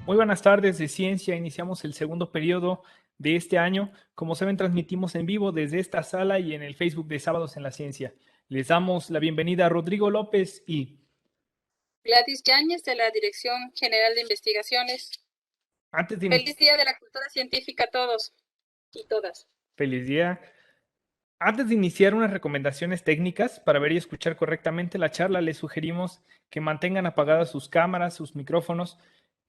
Muy buenas tardes de ciencia. Iniciamos el segundo periodo de este año. Como saben, transmitimos en vivo desde esta sala y en el Facebook de Sábados en la Ciencia. Les damos la bienvenida a Rodrigo López y Gladys Yáñez, de la Dirección General de Investigaciones. antes de Feliz Día de la Cultura Científica a todos y todas. feliz día. Antes de iniciar unas recomendaciones técnicas para ver y escuchar correctamente la charla, les sugerimos que mantengan apagadas sus cámaras, sus micrófonos.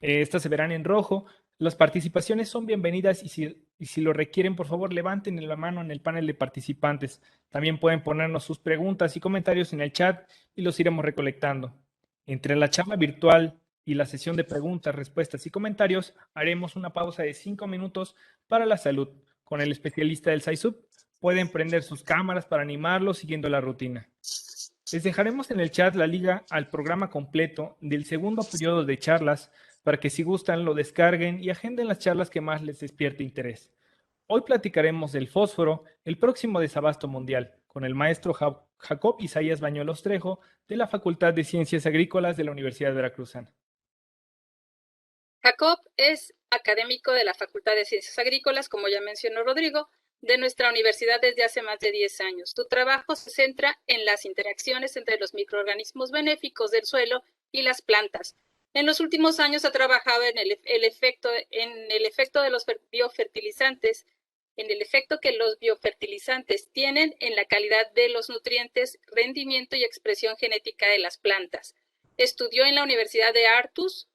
Estas se verán en rojo. Las participaciones son bienvenidas y si lo requieren, por favor, levanten la mano en el panel de participantes. También pueden ponernos sus preguntas y comentarios en el chat y los iremos recolectando. Entre la charla virtual y la sesión de preguntas, respuestas y comentarios, haremos una pausa de 5 minutos para la salud con el especialista del SciSub. Pueden prender sus cámaras para animarlos siguiendo la rutina. Les dejaremos en el chat la liga al programa completo del segundo periodo de charlas para que si gustan lo descarguen y agenden las charlas que más les despierte interés. Hoy platicaremos del fósforo, el próximo desabasto mundial, con el maestro Jacob Isaías Bañuelos Trejo de la Facultad de Ciencias Agrícolas de la Universidad Veracruzana. Jacob es académico de la Facultad de Ciencias Agrícolas, como ya mencionó Rodrigo, de nuestra universidad desde hace más de 10 años. Su trabajo se centra en las interacciones entre los microorganismos benéficos del suelo y las plantas. En los últimos años ha trabajado en el efecto de los biofertilizantes, en el efecto que los biofertilizantes tienen en la calidad de los nutrientes, rendimiento y expresión genética de las plantas. Estudió en la Universidad de Aarhus,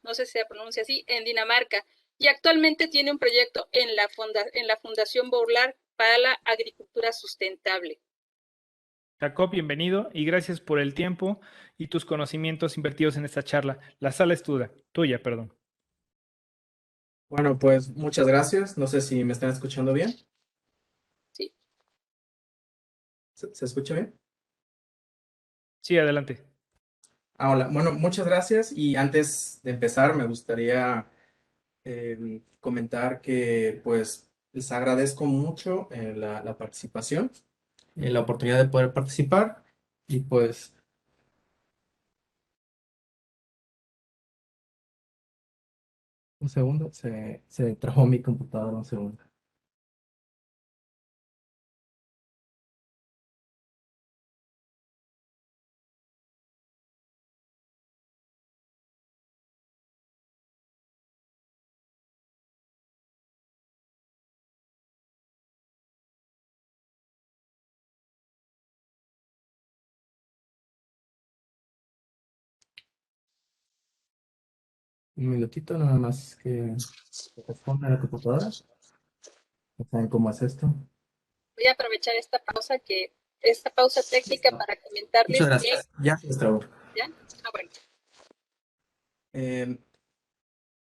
no sé si se pronuncia así, en Dinamarca, y actualmente tiene un proyecto en la Fundación Bourlard para la agricultura sustentable. Jacob, bienvenido y gracias por el tiempo y tus conocimientos invertidos en esta charla. La sala es tuya, perdón. Bueno, pues muchas gracias. No sé si me están escuchando bien. Sí. ¿Se escucha bien? Sí, adelante. Hola. Bueno, muchas gracias. Y antes de empezar, me gustaría comentar que pues les agradezco mucho la participación, la oportunidad de poder participar. Y pues, un segundo, se trabó mi computadora, un segundo. Un minutito nada más que responda a la computadora. ¿No saben cómo es esto? Voy a aprovechar esta pausa técnica para comentarles Muchas gracias. Ya se destrabó. ¿Ya? Bueno.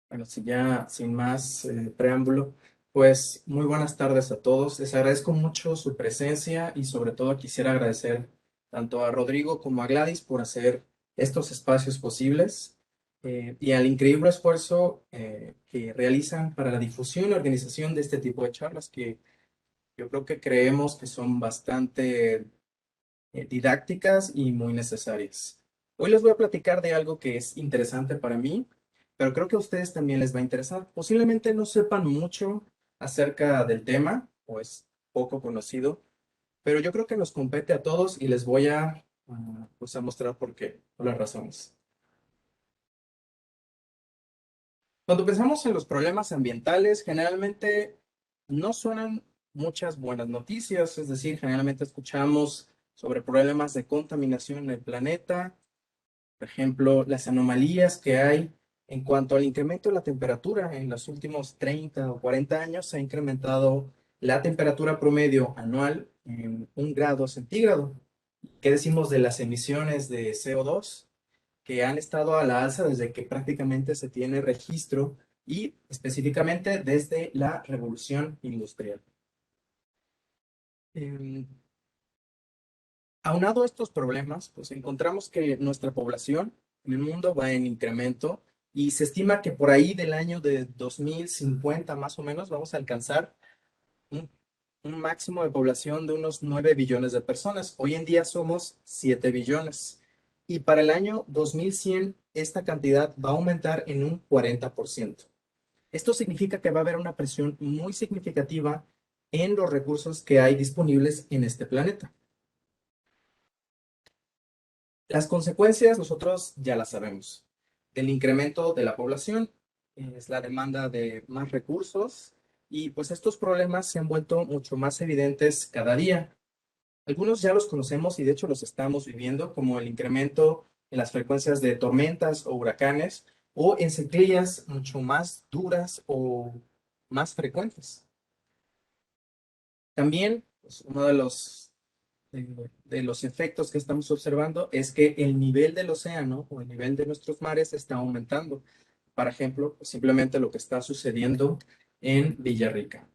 Bueno, si ya sin más preámbulo, pues muy buenas tardes a todos. Les agradezco mucho su presencia y sobre todo quisiera agradecer tanto a Rodrigo como a Gladys por hacer estos espacios posibles y al increíble esfuerzo que realizan para la difusión y organización de este tipo de charlas que yo creo que creemos que son bastante didácticas y muy necesarias. Hoy les voy a platicar de algo que es interesante para mí, pero creo que a ustedes también les va a interesar. Posiblemente no sepan mucho acerca del tema, o es poco conocido, pero yo creo que nos compete a todos y les voy pues a mostrar por qué, por las razones. Cuando pensamos en los problemas ambientales, generalmente no suenan muchas buenas noticias, es decir, generalmente escuchamos sobre problemas de contaminación en el planeta, por ejemplo, las anomalías que hay en cuanto al incremento de la temperatura. En los últimos 30 o 40 años se ha incrementado la temperatura promedio anual en 1 grado centígrado. ¿Qué decimos de las emisiones de CO2 que han estado a la alza desde que prácticamente se tiene registro y específicamente desde la revolución industrial? Aunado a estos problemas, pues encontramos que nuestra población en el mundo va en incremento y se estima que por ahí del año de 2050 más o menos vamos a alcanzar un, un máximo de población de unos 9 billones de personas. Hoy en día somos 7 billones. Y para el año 2100 esta cantidad va a aumentar en un 40%. Esto significa que va a haber una presión muy significativa en los recursos que hay disponibles en este planeta. Las consecuencias nosotros ya las sabemos. El incremento de la población es la demanda de más recursos y pues estos problemas se han vuelto mucho más evidentes cada día. Algunos ya los conocemos y de hecho los estamos viviendo, como el incremento en las frecuencias de tormentas o huracanes o en sequías mucho más duras o más frecuentes. También pues, uno de los efectos que estamos observando es que el nivel del océano o el nivel de nuestros mares está aumentando. Por ejemplo, simplemente lo que está sucediendo en Villarrica.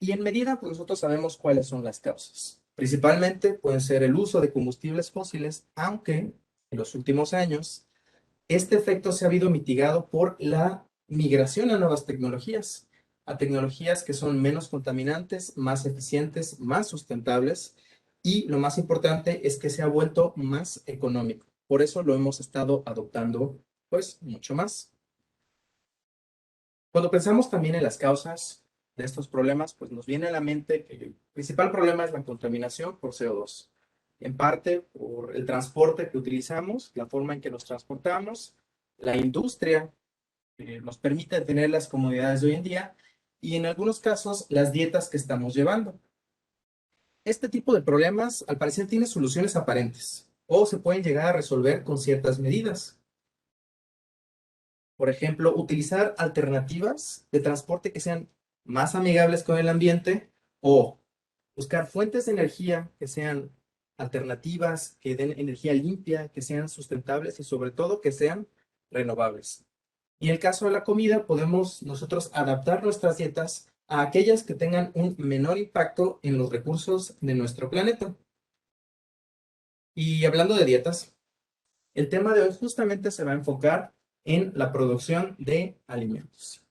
Y en medida, pues nosotros sabemos cuáles son las causas. Principalmente pueden ser el uso de combustibles fósiles, aunque en los últimos años este efecto se ha habido mitigado por la migración a nuevas tecnologías, a tecnologías que son menos contaminantes, más eficientes, más sustentables y lo más importante es que se ha vuelto más económico. Por eso lo hemos estado adoptando pues mucho más. Cuando pensamos también en las causas de estos problemas, pues nos viene a la mente que el principal problema es la contaminación por CO2. En parte por el transporte que utilizamos, la forma en que nos transportamos, la industria que nos permite tener las comodidades de hoy en día y en algunos casos las dietas que estamos llevando. Este tipo de problemas al parecer tiene soluciones aparentes o se pueden llegar a resolver con ciertas medidas. Por ejemplo, utilizar alternativas de transporte que sean más amigables con el ambiente o buscar fuentes de energía que sean alternativas, que den energía limpia, que sean sustentables y sobre todo que sean renovables. Y en el caso de la comida, podemos nosotros adaptar nuestras dietas a aquellas que tengan un menor impacto en los recursos de nuestro planeta. Y hablando de dietas, el tema de hoy justamente se va a enfocar en la producción de alimentos.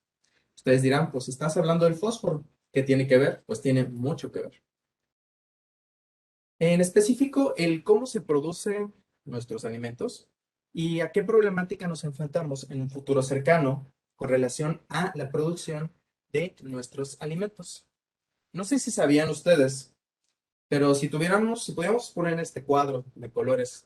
Ustedes dirán, pues estás hablando del fósforo. ¿Qué tiene que ver? Pues tiene mucho que ver. En específico, el cómo se producen nuestros alimentos y a qué problemática nos enfrentamos en un futuro cercano con relación a la producción de nuestros alimentos. No sé si sabían ustedes, pero si pudiéramos poner en este cuadro de colores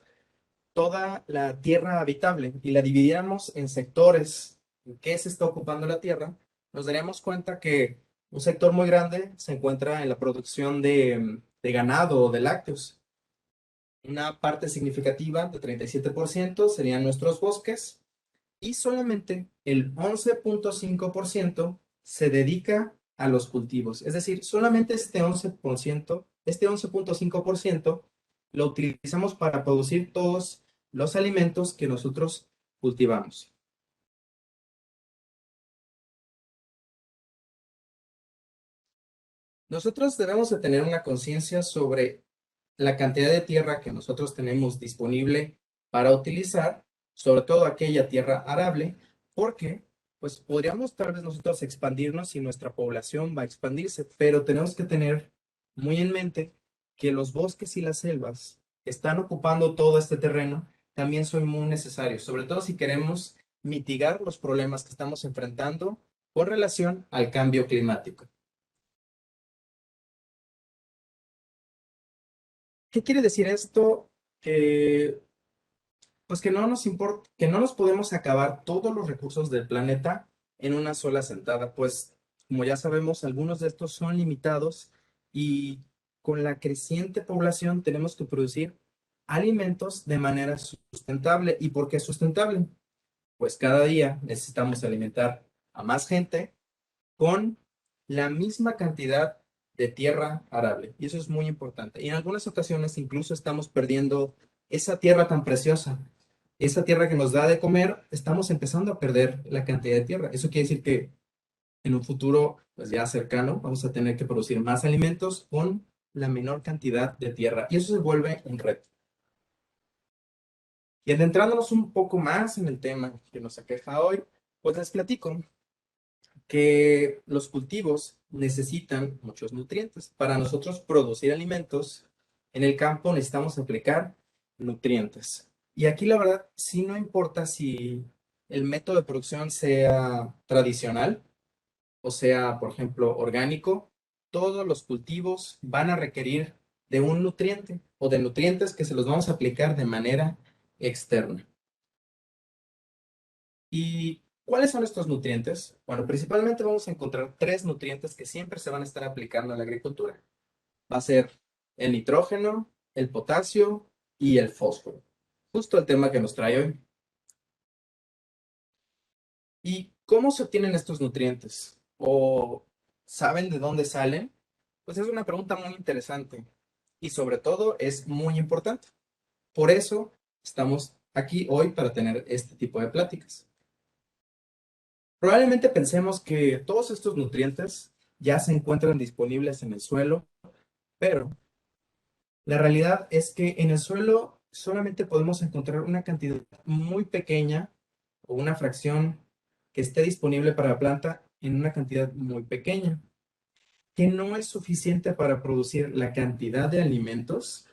toda la tierra habitable y la dividiéramos en sectores en que se está ocupando la tierra, nos daríamos cuenta que un sector muy grande se encuentra en la producción de ganado o de lácteos. Una parte significativa de 37% serían nuestros bosques y solamente el 11.5% se dedica a los cultivos. Es decir, solamente este 11.5% lo utilizamos para producir todos los alimentos que nosotros cultivamos. Nosotros debemos de tener una conciencia sobre la cantidad de tierra que nosotros tenemos disponible para utilizar, sobre todo aquella tierra arable, porque pues podríamos tal vez nosotros expandirnos y nuestra población va a expandirse, pero tenemos que tener muy en mente que los bosques y las selvas que están ocupando todo este terreno también son muy necesarios, sobre todo si queremos mitigar los problemas que estamos enfrentando con relación al cambio climático. ¿Qué quiere decir esto? Que pues que no nos importa, que no nos podemos acabar todos los recursos del planeta en una sola sentada, pues como ya sabemos, algunos de estos son limitados y con la creciente población tenemos que producir alimentos de manera sustentable. ¿Y por qué sustentable? Pues cada día necesitamos alimentar a más gente con la misma cantidad de tierra arable. Y eso es muy importante. Y en algunas ocasiones incluso estamos perdiendo esa tierra tan preciosa. Esa tierra que nos da de comer, estamos empezando a perder la cantidad de tierra. Eso quiere decir que en un futuro, pues ya cercano, vamos a tener que producir más alimentos con la menor cantidad de tierra. Y eso se vuelve un reto. Y adentrándonos un poco más en el tema que nos aqueja hoy, pues les platico que los cultivos necesitan muchos nutrientes. Para nosotros producir alimentos, en el campo necesitamos aplicar nutrientes. Y aquí la verdad, sí no importa si el método de producción sea tradicional o sea, por ejemplo, orgánico, todos los cultivos van a requerir de un nutriente o de nutrientes que se los vamos a aplicar de manera externa. ¿Y cuáles son estos nutrientes? Bueno, principalmente vamos a encontrar tres nutrientes que siempre se van a estar aplicando en la agricultura. Va a ser el nitrógeno, el potasio y el fósforo. Justo el tema que nos trae hoy. ¿Y cómo se obtienen estos nutrientes? ¿O saben de dónde salen? Pues es una pregunta muy interesante y sobre todo es muy importante. Por eso estamos aquí hoy para tener este tipo de pláticas. Probablemente pensemos que todos estos nutrientes ya se encuentran disponibles en el suelo, pero la realidad es que en el suelo solamente podemos encontrar una cantidad muy pequeña o una fracción que esté disponible para la planta en una cantidad muy pequeña, que no es suficiente para producir la cantidad de alimentos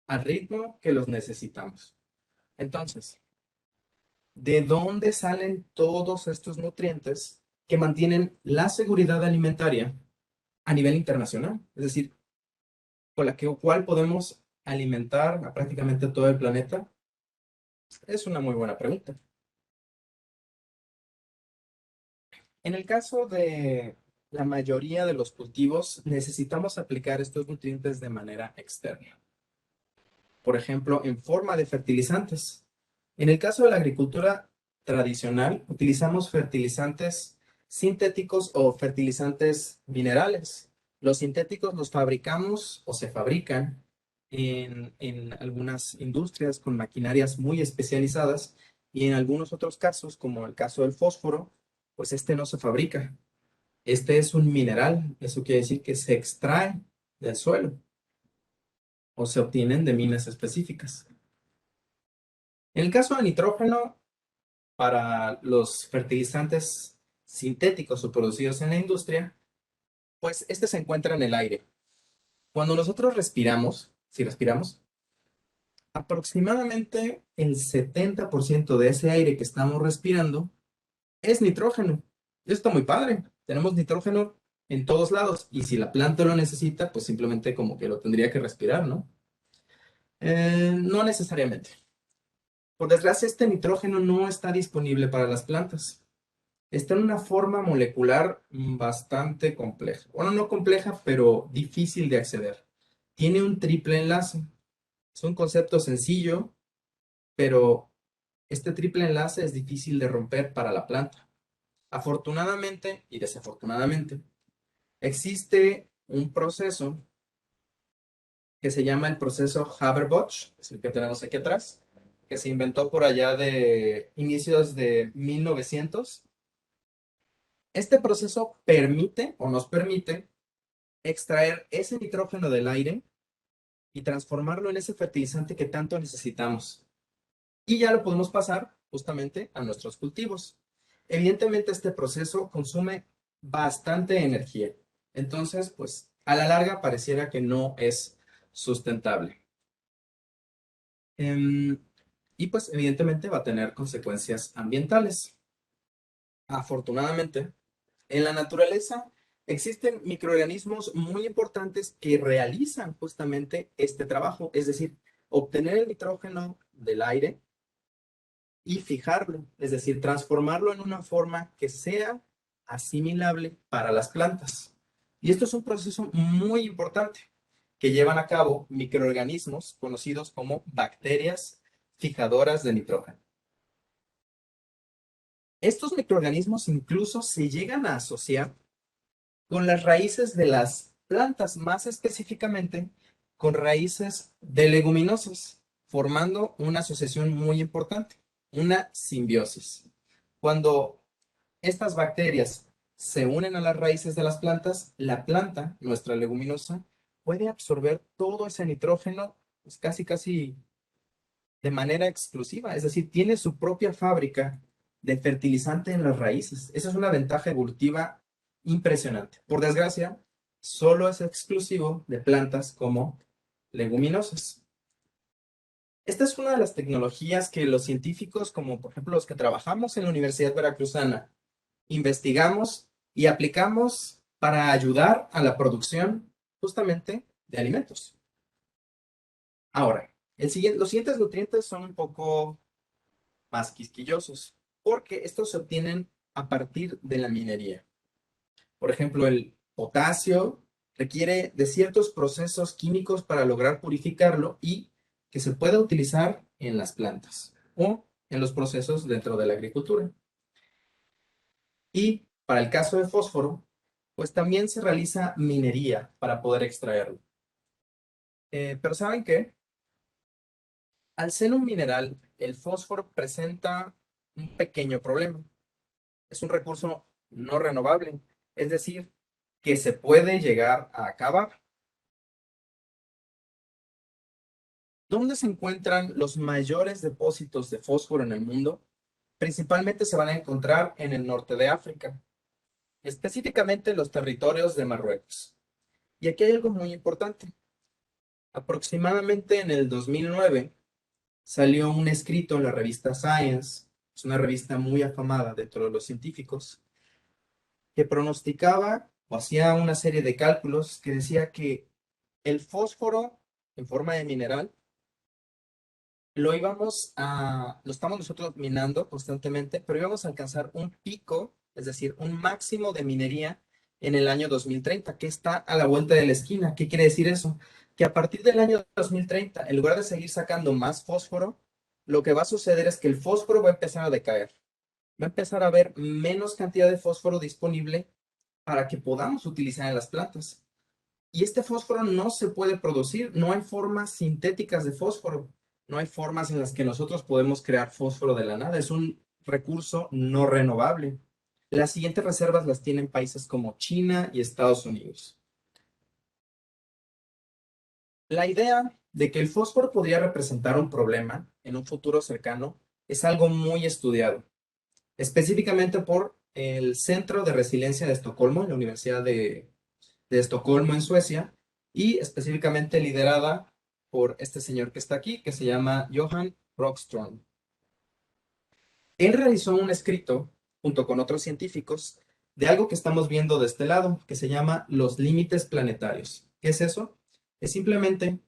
al ritmo que los necesitamos. Entonces, ¿de dónde salen todos estos nutrientes que mantienen la seguridad alimentaria a nivel internacional? Es decir, con la cual podemos alimentar a prácticamente todo el planeta. Es una muy buena pregunta. En el caso de la mayoría de los cultivos, necesitamos aplicar estos nutrientes de manera externa. Por ejemplo, en forma de fertilizantes. En el caso de la agricultura tradicional, utilizamos fertilizantes sintéticos o fertilizantes minerales. Los sintéticos los fabricamos o se fabrican en algunas industrias con maquinarias muy especializadas y en algunos otros casos, como el caso del fósforo, pues este no se fabrica. Este es un mineral, eso quiere decir que se extrae del suelo o se obtienen de minas específicas. En el caso de nitrógeno, para los fertilizantes sintéticos o producidos en la industria, pues este se encuentra en el aire. Cuando nosotros respiramos, si respiramos, aproximadamente el 70% de ese aire que estamos respirando es nitrógeno. Esto está muy padre. Tenemos nitrógeno en todos lados y si la planta lo necesita, pues simplemente como que lo tendría que respirar, ¿no? No necesariamente. Por desgracia, este nitrógeno no está disponible para las plantas. Está en una forma molecular bastante compleja. Bueno, no compleja, pero difícil de acceder. Tiene un triple enlace. Es un concepto sencillo, pero este triple enlace es difícil de romper para la planta. Afortunadamente y desafortunadamente, existe un proceso que se llama el proceso Haber-Bosch, es el que tenemos aquí atrás, que se inventó por allá de inicios de 1900. Este proceso permite o nos permite extraer ese nitrógeno del aire y transformarlo en ese fertilizante que tanto necesitamos. Y ya lo podemos pasar justamente a nuestros cultivos. Evidentemente este proceso consume bastante energía. Entonces, pues a la larga pareciera que no es sustentable. Y pues evidentemente va a tener consecuencias ambientales. Afortunadamente, en la naturaleza existen microorganismos muy importantes que realizan justamente este trabajo, es decir, obtener el nitrógeno del aire y fijarlo, es decir, transformarlo en una forma que sea asimilable para las plantas. Y esto es un proceso muy importante que llevan a cabo microorganismos conocidos como bacterias fijadoras de nitrógeno. Estos microorganismos incluso se llegan a asociar con las raíces de las plantas, más específicamente con raíces de leguminosas, formando una asociación muy importante, una simbiosis. Cuando estas bacterias se unen a las raíces de las plantas, la planta, nuestra leguminosa, puede absorber todo ese nitrógeno pues, casi de manera exclusiva, es decir, tiene su propia fábrica de fertilizante en las raíces. Esa es una ventaja evolutiva impresionante. Por desgracia, solo es exclusivo de plantas como leguminosas. Esta es una de las tecnologías que los científicos, como por ejemplo los que trabajamos en la Universidad Veracruzana, investigamos y aplicamos para ayudar a la producción justamente de alimentos. Ahora, los siguientes nutrientes son un poco más quisquillosos, porque estos se obtienen a partir de la minería. Por ejemplo, el potasio requiere de ciertos procesos químicos para lograr purificarlo y que se pueda utilizar en las plantas o en los procesos dentro de la agricultura. Y para el caso de fósforo, pues también se realiza minería para poder extraerlo. Pero ¿saben qué? Al ser un mineral, el fósforo presenta un pequeño problema. Es un recurso no renovable, es decir, que se puede llegar a acabar. ¿Dónde se encuentran los mayores depósitos de fósforo en el mundo? Principalmente se van a encontrar en el norte de África, específicamente en los territorios de Marruecos. Y aquí hay algo muy importante. Aproximadamente en el 2009 salió un escrito en la revista Science, es una revista muy afamada dentro de los científicos, que pronosticaba o hacía una serie de cálculos que decía que el fósforo en forma de mineral lo estamos nosotros minando constantemente, pero íbamos a alcanzar un pico, es decir, un máximo de minería en el año 2030, que está a la vuelta de la esquina. ¿Qué quiere decir eso? Que a partir del año 2030, en lugar de seguir sacando más fósforo, lo que va a suceder es que el fósforo va a empezar a decaer. Va a empezar a haber menos cantidad de fósforo disponible para que podamos utilizar en las plantas. Y este fósforo no se puede producir, no hay formas sintéticas de fósforo, no hay formas en las que nosotros podemos crear fósforo de la nada, es un recurso no renovable. Las siguientes reservas las tienen países como China y Estados Unidos. La idea de que el fósforo podría representar un problema en un futuro cercano es algo muy estudiado, específicamente por el Centro de Resiliencia de Estocolmo, en la Universidad de Estocolmo en Suecia, y específicamente liderada por este señor que está aquí, que se llama Johan Rockström. Él realizó un escrito, junto con otros científicos, de algo que estamos viendo de este lado, que se llama los límites planetarios. ¿Qué es eso? Es simplemente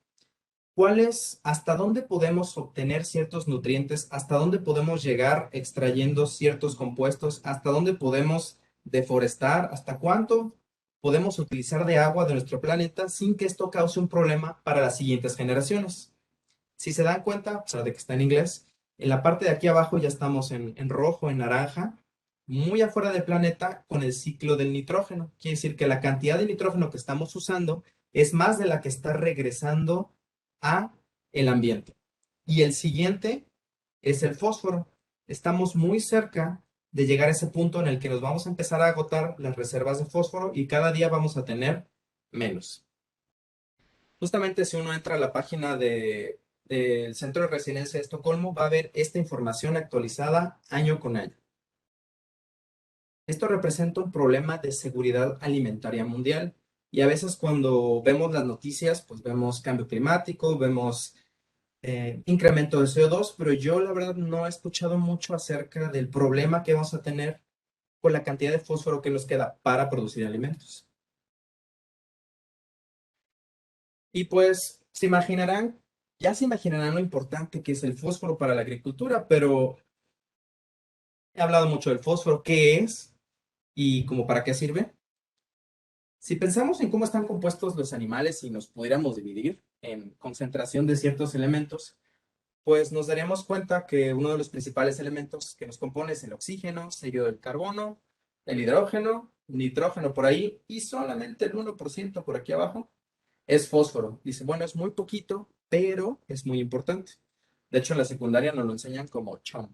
hasta dónde podemos obtener ciertos nutrientes, hasta dónde podemos llegar extrayendo ciertos compuestos, hasta dónde podemos deforestar, hasta cuánto podemos utilizar de agua de nuestro planeta sin que esto cause un problema para las siguientes generaciones. Si se dan cuenta, a pesar de que está en inglés, en la parte de aquí abajo ya estamos en rojo, en naranja, muy afuera del planeta con el ciclo del nitrógeno. Quiere decir que la cantidad de nitrógeno que estamos usando es más de la que está regresando a el ambiente. Y el siguiente es el fósforo. Estamos muy cerca de llegar a ese punto en el que nos vamos a empezar a agotar las reservas de fósforo y cada día vamos a tener menos. Justamente si uno entra a la página del Centro de Resiliencia de Estocolmo, va a ver esta información actualizada año con año. Esto representa un problema de seguridad alimentaria mundial y a veces cuando vemos las noticias, pues vemos cambio climático, vemos incremento de CO2, pero yo la verdad no he escuchado mucho acerca del problema que vamos a tener con la cantidad de fósforo que nos queda para producir alimentos. Y pues ya se imaginarán lo importante que es el fósforo para la agricultura, pero he hablado mucho del fósforo, qué es y como para qué sirve. Si pensamos en cómo están compuestos los animales y nos pudiéramos dividir en concentración de ciertos elementos, pues nos daríamos cuenta que uno de los principales elementos que nos compone es el oxígeno, seguido del carbono, el hidrógeno, nitrógeno por ahí y solamente el 1% por aquí abajo es fósforo. Dice, bueno, es muy poquito, pero es muy importante. De hecho, en la secundaria nos lo enseñan como CHOM.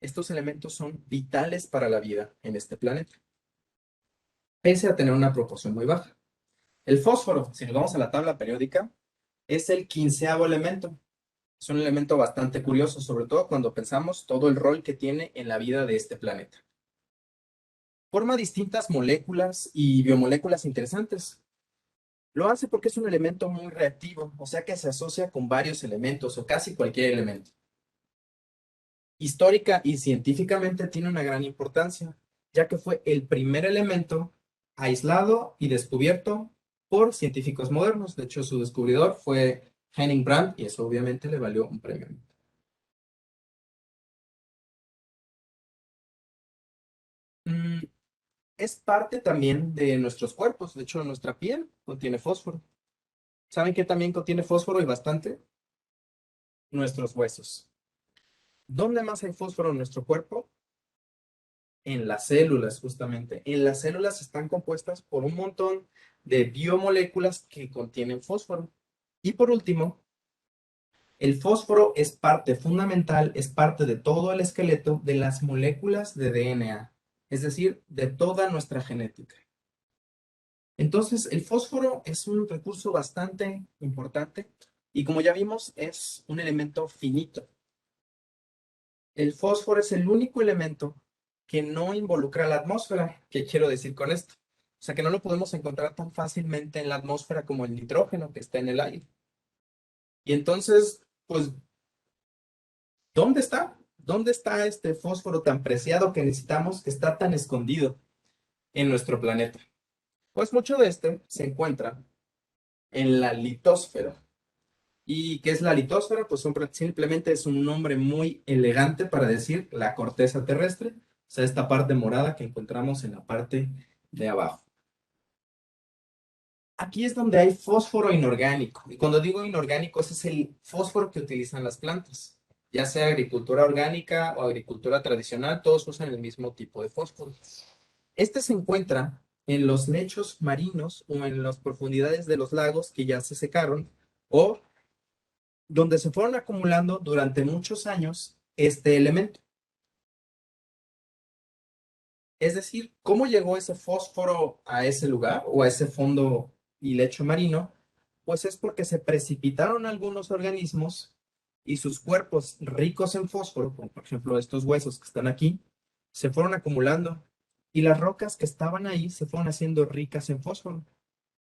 Estos elementos son vitales para la vida en este planeta, pese a tener una proporción muy baja. El fósforo, si nos vamos a la tabla periódica, es el 15º elemento. Es un elemento bastante curioso, sobre todo cuando pensamos todo el rol que tiene en la vida de este planeta. Forma distintas moléculas y biomoléculas interesantes. Lo hace porque es un elemento muy reactivo, o sea que se asocia con varios elementos o casi cualquier elemento. Histórica y científicamente tiene una gran importancia, ya que fue el primer elemento aislado y descubierto por científicos modernos. De hecho, su descubridor fue Henning Brandt y eso obviamente le valió un premio. Mm, es parte también de nuestros cuerpos. De hecho, nuestra piel contiene fósforo. ¿Saben qué también contiene fósforo y bastante? Nuestros huesos. ¿Dónde más hay fósforo en nuestro cuerpo? En las células, justamente. En las células están compuestas por un montón de biomoléculas que contienen fósforo. Y por último, el fósforo es parte fundamental, es parte de todo el esqueleto de las moléculas de DNA, es decir, de toda nuestra genética. Entonces, el fósforo es un recurso bastante importante y como ya vimos, es un elemento finito. El fósforo es el único elemento que no involucra la atmósfera. ¿Qué quiero decir con esto? O sea, que no lo podemos encontrar tan fácilmente en la atmósfera como el nitrógeno que está en el aire. Y entonces, pues, ¿dónde está? ¿Dónde está este fósforo tan preciado que necesitamos que está tan escondido en nuestro planeta? Pues mucho de este se encuentra en la litosfera. ¿Y qué es la litosfera? Pues simplemente es un nombre muy elegante para decir la corteza terrestre, o sea, esta parte morada que encontramos en la parte de abajo. Aquí es donde hay fósforo inorgánico. Y cuando digo inorgánico, ese es el fósforo que utilizan las plantas. Ya sea agricultura orgánica o agricultura tradicional, todos usan el mismo tipo de fósforo. Este se encuentra en los lechos marinos o en las profundidades de los lagos que ya se secaron o donde se fueron acumulando durante muchos años este elemento. Es decir, ¿cómo llegó ese fósforo a ese lugar o a ese fondo y lecho marino? Pues es porque se precipitaron algunos organismos y sus cuerpos ricos en fósforo, como por ejemplo estos huesos que están aquí, se fueron acumulando y las rocas que estaban ahí se fueron haciendo ricas en fósforo.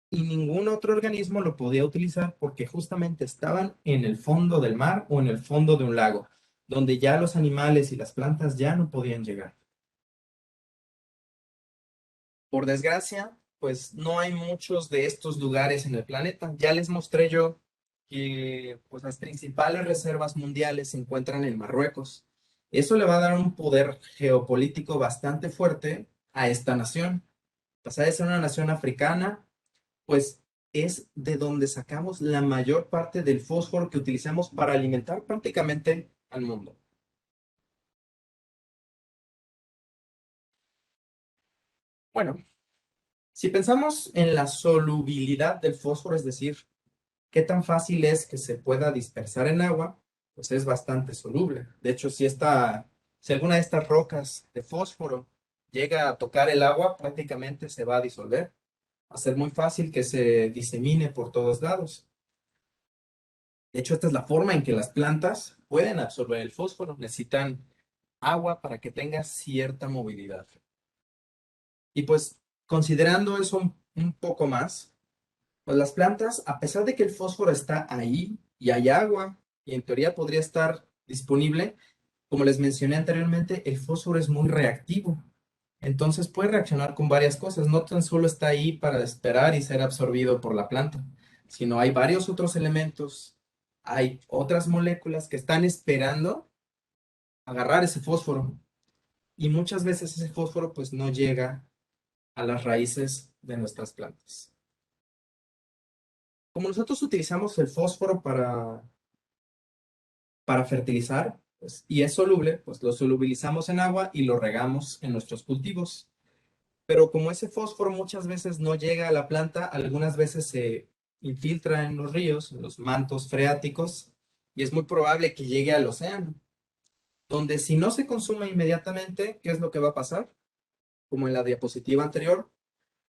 Y ningún otro organismo lo podía utilizar porque justamente estaban en el fondo del mar o en el fondo de un lago, donde ya los animales y las plantas ya no podían llegar. Por desgracia, pues no hay muchos de estos lugares en el planeta. Ya les mostré yo que pues, las principales reservas mundiales se encuentran en Marruecos. Eso le va a dar un poder geopolítico bastante fuerte a esta nación. Pasar de ser una nación africana, pues es de donde sacamos la mayor parte del fósforo que utilizamos para alimentar prácticamente al mundo. Bueno, si pensamos en la solubilidad del fósforo, es decir, qué tan fácil es que se pueda dispersar en agua, pues es bastante soluble. De hecho, si alguna de estas rocas de fósforo llega a tocar el agua, prácticamente se va a disolver. Va a ser muy fácil que se disemine por todos lados. De hecho, esta es la forma en que las plantas pueden absorber el fósforo. Necesitan agua para que tenga cierta movilidad. Y pues, considerando eso un poco más, pues las plantas, a pesar de que el fósforo está ahí y hay agua y en teoría podría estar disponible, como les mencioné anteriormente, el fósforo es muy reactivo. Entonces puede reaccionar con varias cosas. No tan solo está ahí para esperar y ser absorbido por la planta, sino hay varios otros elementos, hay otras moléculas que están esperando agarrar ese fósforo. Y muchas veces ese fósforo pues no llega a las raíces de nuestras plantas. Como nosotros utilizamos el fósforo para fertilizar pues, y es soluble, pues lo solubilizamos en agua y lo regamos en nuestros cultivos. Pero como ese fósforo muchas veces no llega a la planta, algunas veces se infiltra en los ríos, en los mantos freáticos, y es muy probable que llegue al océano, donde si no se consume inmediatamente, ¿qué es lo que va a pasar? Como en la diapositiva anterior,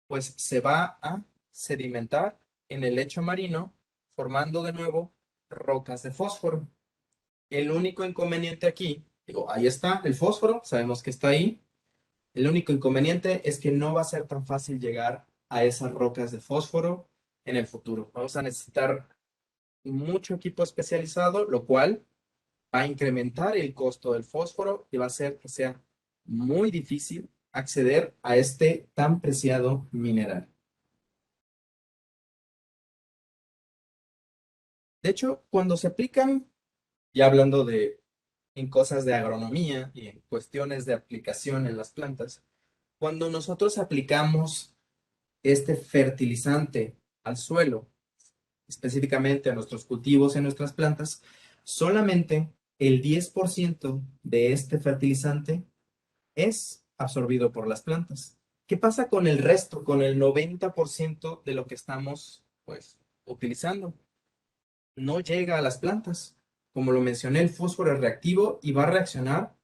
pues se va a sedimentar en el lecho marino, formando de nuevo rocas de fósforo. El único inconveniente aquí, digo, ahí está el fósforo, sabemos que está ahí. El único inconveniente es que no va a ser tan fácil llegar a esas rocas de fósforo en el futuro. Vamos a necesitar mucho equipo especializado, lo cual va a incrementar el costo del fósforo y va a hacer que sea muy difícil acceder a este tan preciado mineral. De hecho, cuando se aplican, ya hablando en cosas de agronomía y en cuestiones de aplicación en las plantas, cuando nosotros aplicamos este fertilizante al suelo, específicamente a nuestros cultivos y a nuestras plantas, solamente el 10% de este fertilizante es absorbido por las plantas. ¿Qué pasa con el resto, con el 90% de lo que estamos, pues, utilizando? No llega a las plantas. Como lo mencioné, el fósforo es reactivo y va a reaccionar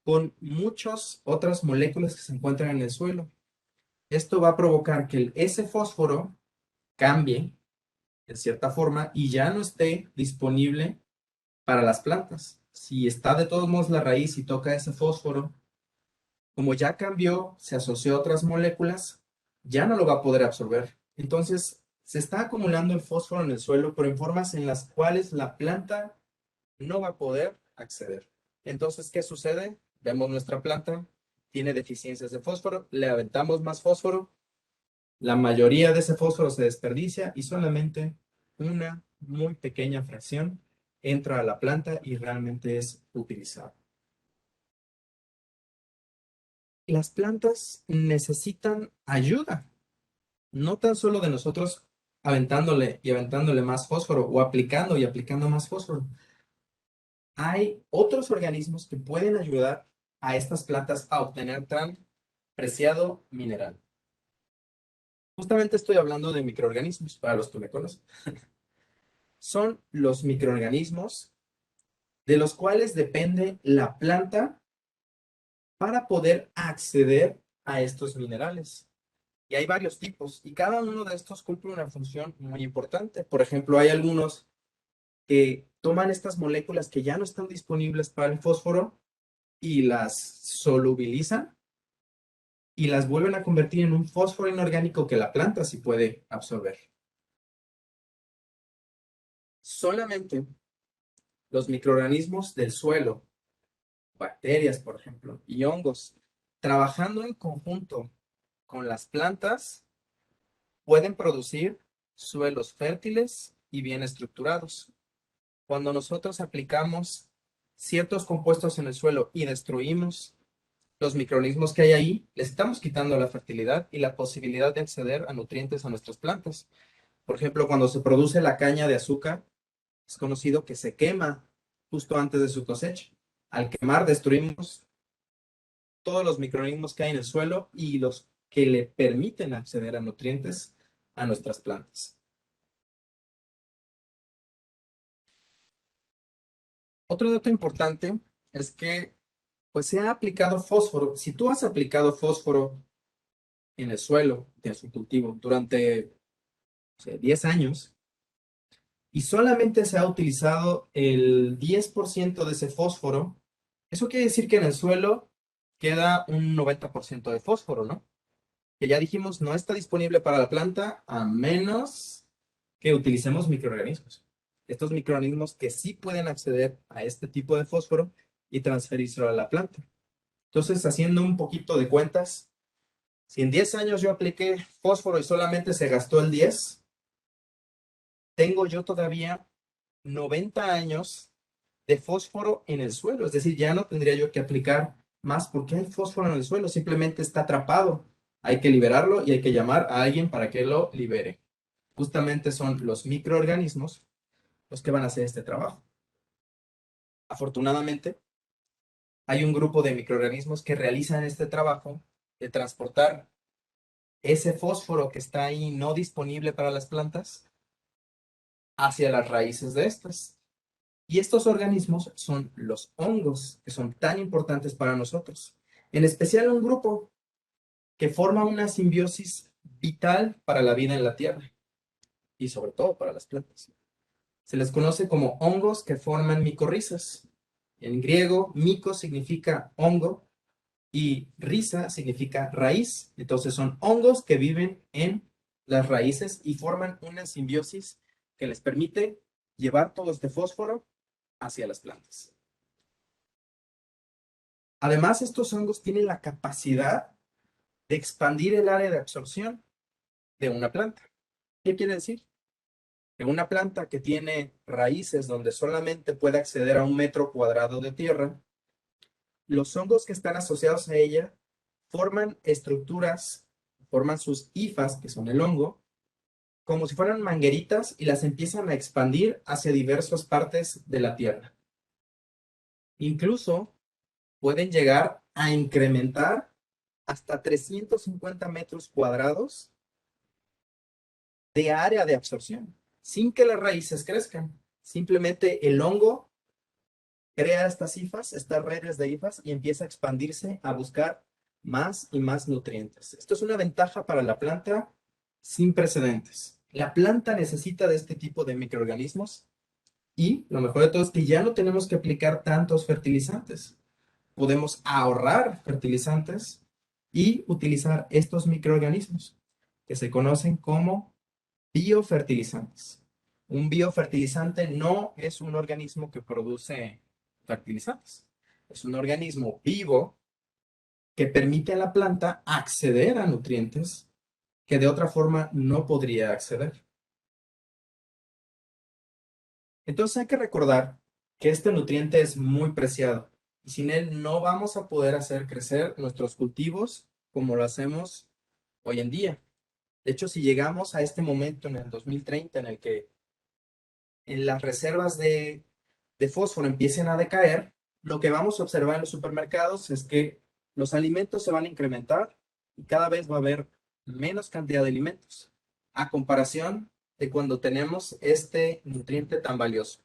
con muchas otras moléculas que se encuentran en el suelo. Esto va a provocar que ese fósforo cambie en cierta forma y ya no esté disponible para las plantas. Si está de todos modos la raíz y toca ese fósforo, como ya cambió, se asoció a otras moléculas, ya no lo va a poder absorber. Entonces, se está acumulando el fósforo en el suelo, pero en formas en las cuales la planta no va a poder acceder. Entonces, ¿qué sucede? Vemos nuestra planta, tiene deficiencias de fósforo, le aventamos más fósforo, la mayoría de ese fósforo se desperdicia y solamente una muy pequeña fracción entra a la planta y realmente es utilizada. Las plantas necesitan ayuda, no tan solo de nosotros aventándole y aventándole más fósforo o aplicando y aplicando más fósforo. Hay otros organismos que pueden ayudar a estas plantas a obtener tan preciado mineral. Justamente estoy hablando de microorganismos, para los que me conocen. Son los microorganismos de los cuales depende la planta para poder acceder a estos minerales. Y hay varios tipos, y cada uno de estos cumple una función muy importante. Por ejemplo, hay algunos que toman estas moléculas que ya no están disponibles para el fósforo y las solubilizan y las vuelven a convertir en un fósforo inorgánico que la planta sí puede absorber. Solamente los microorganismos del suelo, bacterias, por ejemplo, y hongos, trabajando en conjunto con las plantas, pueden producir suelos fértiles y bien estructurados. Cuando nosotros aplicamos ciertos compuestos en el suelo y destruimos los microorganismos que hay ahí, les estamos quitando la fertilidad y la posibilidad de acceder a nutrientes a nuestras plantas. Por ejemplo, cuando se produce la caña de azúcar, es conocido que se quema justo antes de su cosecha. Al quemar, destruimos todos los microorganismos que hay en el suelo y los que le permiten acceder a nutrientes a nuestras plantas. Otro dato importante es que pues se ha aplicado fósforo. Si tú has aplicado fósforo en el suelo de su cultivo durante 10 años y solamente se ha utilizado el 10% de ese fósforo, eso quiere decir que en el suelo queda un 90% de fósforo, ¿no? Que ya dijimos no está disponible para la planta a menos que utilicemos microorganismos. Estos microorganismos que sí pueden acceder a este tipo de fósforo y transferirlo a la planta. Entonces, haciendo un poquito de cuentas, si en 10 años yo apliqué fósforo y solamente se gastó el 10, tengo yo todavía 90 años de fósforo en el suelo. Es decir, ya no tendría yo que aplicar más porque hay fósforo en el suelo, simplemente está atrapado. Hay que liberarlo y hay que llamar a alguien para que lo libere. Justamente son los microorganismos los que van a hacer este trabajo. Afortunadamente, hay un grupo de microorganismos que realizan este trabajo de transportar ese fósforo que está ahí no disponible para las plantas hacia las raíces de estas. Y estos organismos son los hongos, que son tan importantes para nosotros. En especial un grupo que forma una simbiosis vital para la vida en la Tierra y sobre todo para las plantas. Se les conoce como hongos que forman micorrizas. En griego, mico significa hongo y rhiza significa raíz. Entonces son hongos que viven en las raíces y forman una simbiosis que les permite llevar todo este fósforo hacia las plantas. Además, estos hongos tienen la capacidad de expandir el área de absorción de una planta. ¿Qué quiere decir? Que una planta que tiene raíces donde solamente puede acceder a 1 metro cuadrado de tierra, los hongos que están asociados a ella forman estructuras, forman sus hifas, que son el hongo, como si fueran mangueritas y las empiezan a expandir hacia diversas partes de la tierra. Incluso pueden llegar a incrementar hasta 350 metros cuadrados de área de absorción, sin que las raíces crezcan. Simplemente el hongo crea estas hifas, estas redes de hifas, y empieza a expandirse a buscar más y más nutrientes. Esto es una ventaja para la planta sin precedentes. La planta necesita de este tipo de microorganismos y lo mejor de todo es que ya no tenemos que aplicar tantos fertilizantes. Podemos ahorrar fertilizantes y utilizar estos microorganismos que se conocen como biofertilizantes. Un biofertilizante no es un organismo que produce fertilizantes. Es un organismo vivo que permite a la planta acceder a nutrientes que de otra forma no podría acceder. Entonces hay que recordar que este nutriente es muy preciado y sin él no vamos a poder hacer crecer nuestros cultivos como lo hacemos hoy en día. De hecho, si llegamos a este momento en el 2030 en el que en las reservas de fósforo empiecen a decaer, lo que vamos a observar en los supermercados es que los alimentos se van a incrementar y cada vez va a haber menos cantidad de alimentos, a comparación de cuando tenemos este nutriente tan valioso.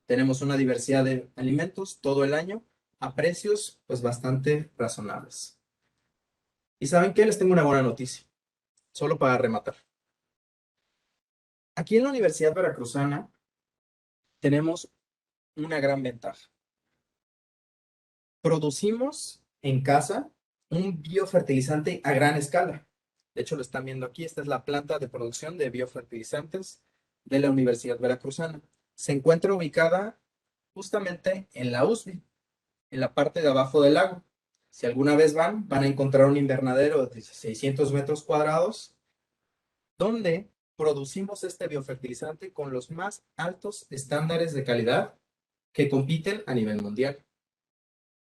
Tenemos una diversidad de alimentos todo el año a precios pues bastante razonables. ¿Y saben qué? Les tengo una buena noticia, solo para rematar. Aquí en la Universidad Veracruzana tenemos una gran ventaja. Producimos en casa un biofertilizante a gran escala. De hecho, lo están viendo aquí. Esta es la planta de producción de biofertilizantes de la Universidad Veracruzana. Se encuentra ubicada justamente en la USB, en la parte de abajo del lago. Si alguna vez van a encontrar un invernadero de 600 metros cuadrados donde producimos este biofertilizante con los más altos estándares de calidad que compiten a nivel mundial.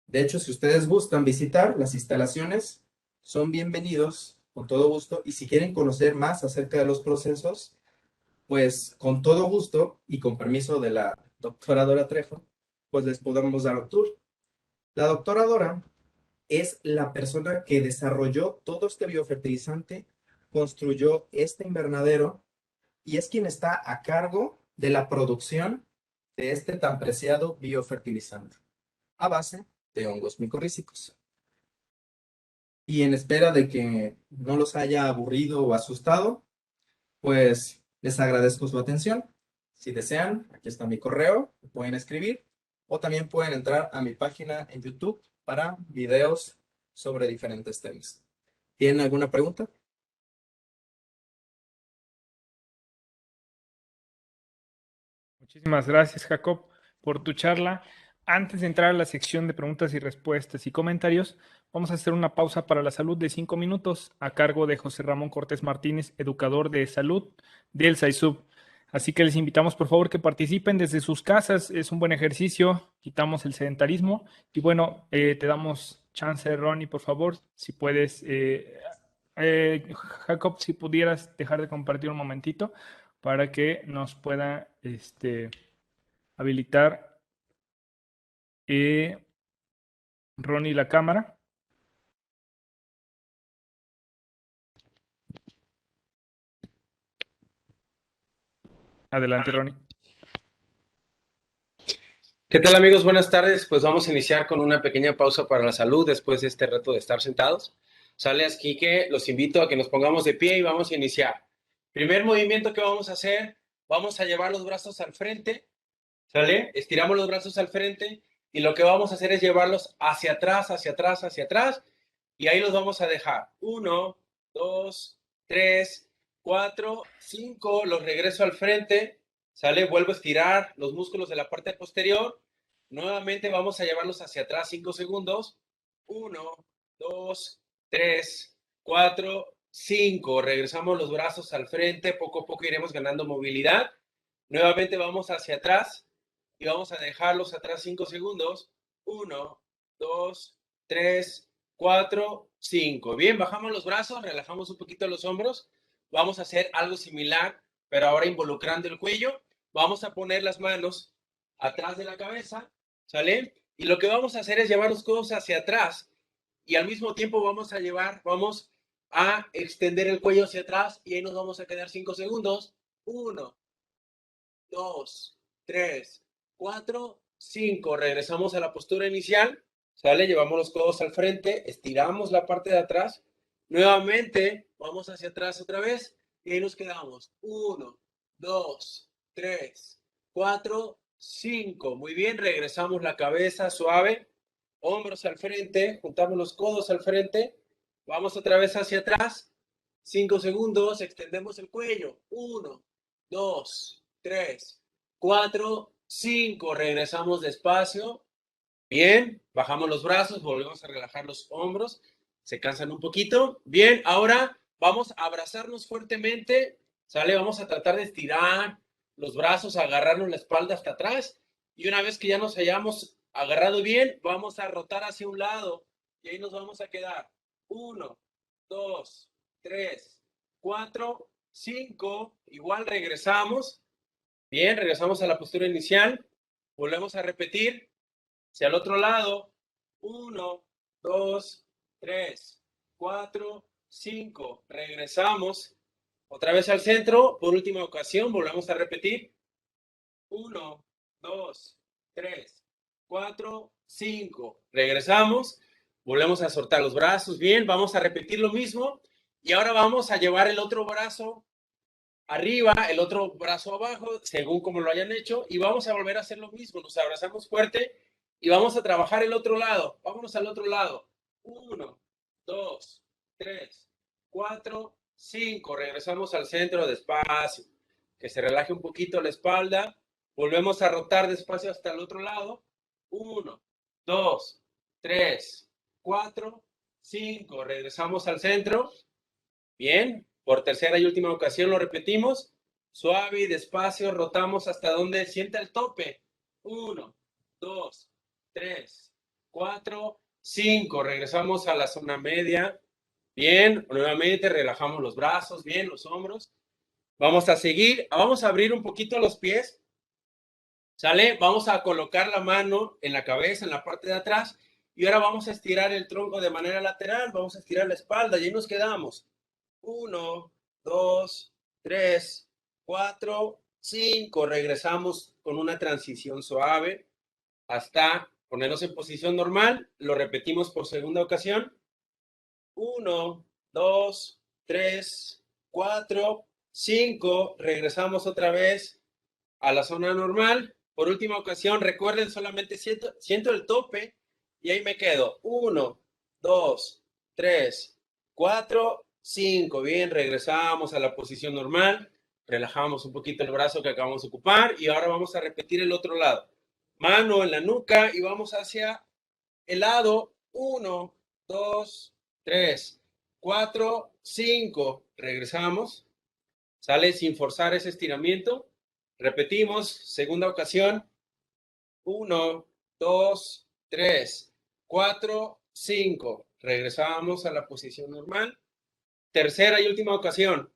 De hecho, si ustedes gustan visitar las instalaciones, son bienvenidos con todo gusto. Y si quieren conocer más acerca de los procesos, pues con todo gusto y con permiso de la doctora Dora Trejo, pues les podemos dar un tour. La doctora Dora es la persona que desarrolló todo este biofertilizante, construyó este invernadero y es quien está a cargo de la producción de este tan preciado biofertilizante a base de hongos micorrízicos. Y en espera de que no los haya aburrido o asustado, pues les agradezco su atención. Si desean, aquí está mi correo, me pueden escribir o también pueden entrar a mi página en YouTube para videos sobre diferentes temas. ¿Tienen alguna pregunta? Muchísimas gracias, Jacob, por tu charla. Antes de entrar a la sección de preguntas y respuestas y comentarios, vamos a hacer una pausa para la salud de 5 minutos a cargo de José Ramón Cortés Martínez, educador de salud del SAISUB. Así que les invitamos, por favor, que participen desde sus casas. Es un buen ejercicio, quitamos el sedentarismo. Y bueno, te damos chance, Ronnie, por favor, si puedes. Jacob, si pudieras dejar de compartir un momentito para que nos pueda habilitar Ronnie la cámara. Adelante, Ronnie. ¿Qué tal, amigos? Buenas tardes. Pues vamos a iniciar con una pequeña pausa para la salud después de este reto de estar sentados. Sale aquí que los invito a que nos pongamos de pie y vamos a iniciar. Primer movimiento que vamos a hacer, vamos a llevar los brazos al frente, ¿sale? Estiramos los brazos al frente y lo que vamos a hacer es llevarlos hacia atrás, hacia atrás, hacia atrás y ahí los vamos a dejar. 1, 2, 3, 4, 5, los regreso al frente, ¿sale? Vuelvo a estirar los músculos de la parte posterior. Nuevamente vamos a llevarlos hacia atrás 5 segundos. 1, 2, 3, 4, 5. Regresamos los brazos al frente, poco a poco iremos ganando movilidad. Nuevamente vamos hacia atrás y vamos a dejarlos atrás 5 segundos. 1, 2, 3, 4, 5. Bien, bajamos los brazos, relajamos un poquito los hombros. Vamos a hacer algo similar, pero ahora involucrando el cuello. Vamos a poner las manos atrás de la cabeza, ¿sale? Y lo que vamos a hacer es llevar los codos hacia atrás y al mismo tiempo vamos a extender el cuello hacia atrás y ahí nos vamos a quedar 5 segundos. 1, 2, 3, 4, 5. Regresamos a la postura inicial, ¿sale? Llevamos los codos al frente, estiramos la parte de atrás. Nuevamente, vamos hacia atrás otra vez y ahí nos quedamos. 1, 2, 3, 4, 5. Muy bien, regresamos la cabeza suave, hombros al frente, juntamos los codos al frente, vamos otra vez hacia atrás. 5 segundos, extendemos el cuello. 1, 2, 3, 4, 5. Regresamos despacio. Bien, bajamos los brazos, volvemos a relajar los hombros. Se cansan un poquito. Bien, ahora vamos a abrazarnos fuertemente. ¿Sale? Vamos a tratar de estirar los brazos, agarrarnos la espalda hasta atrás. Y una vez que ya nos hayamos agarrado bien, vamos a rotar hacia un lado. Y ahí nos vamos a quedar. 1, 2, 3, 4, 5. Igual regresamos. Bien, regresamos a la postura inicial. Volvemos a repetir. Hacia el otro lado. 1, 2, 3, 4, 5. Regresamos. Otra vez al centro. Por última ocasión, volvemos a repetir. 1, 2, 3, 4, 5. Regresamos. Volvemos a soltar los brazos. Bien, vamos a repetir lo mismo. Y ahora vamos a llevar el otro brazo arriba, el otro brazo abajo, según como lo hayan hecho. Y vamos a volver a hacer lo mismo. Nos abrazamos fuerte y vamos a trabajar el otro lado. Vámonos al otro lado. 1, 2, 3, 4, 5. Regresamos al centro despacio. Que se relaje un poquito la espalda. Volvemos a rotar despacio hasta el otro lado. 1, 2, 3, 4, 5. Regresamos al centro. Bien. Por tercera y última ocasión lo repetimos. Suave y despacio rotamos hasta donde sienta el tope. 1, 2, 3, 4, 5. Regresamos a la zona media. Bien. Nuevamente relajamos los brazos. Bien, los hombros. Vamos a seguir. Vamos a abrir un poquito los pies. ¿Sale? Vamos a colocar la mano en la cabeza, en la parte de atrás. Y ahora vamos a estirar el tronco de manera lateral. Vamos a estirar la espalda. Y ahí nos quedamos. 1, 2, 3, 4, 5. Regresamos con una transición suave hasta ponernos en posición normal. Lo repetimos por segunda ocasión. 1, 2, 3, 4, 5. Regresamos otra vez a la zona normal. Por última ocasión, recuerden, solamente siento el tope y ahí me quedo. 1, 2, 3, 4, 5. Bien, regresamos a la posición normal. Relajamos un poquito el brazo que acabamos de ocupar y ahora vamos a repetir el otro lado. Mano en la nuca y vamos hacia el lado. 1, 2, 3, 4, 5. Regresamos. Sale sin forzar ese estiramiento. Repetimos, segunda ocasión. 1, 2, 3, 4, 5. Regresamos a la posición normal. Tercera y última ocasión.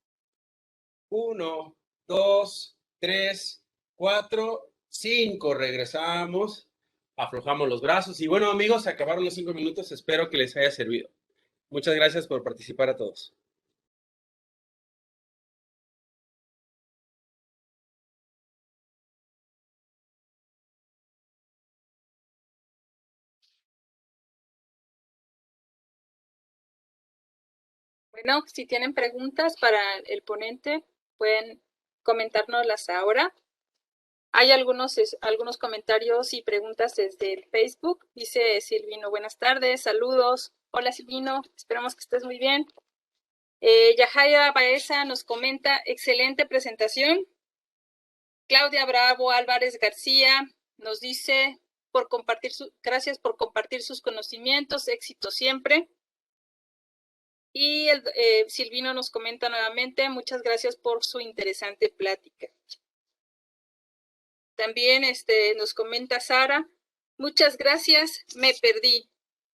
1, 2, 3, 4, 5. Regresamos. Aflojamos los brazos. Y bueno, amigos, se acabaron los 5 minutos. Espero que les haya servido. Muchas gracias por participar a todos. Bueno, si tienen preguntas para el ponente, pueden comentárnoslas ahora. Hay algunos comentarios y preguntas desde el Facebook. Dice Silvino, buenas tardes, saludos. Hola Silvino, esperamos que estés muy bien. Yahaya Baeza nos comenta, excelente presentación. Claudia Bravo Álvarez García nos dice, gracias por compartir sus conocimientos, éxito siempre. Y Silvino nos comenta nuevamente, muchas gracias por su interesante plática. También nos comenta Sara, muchas gracias, me perdí.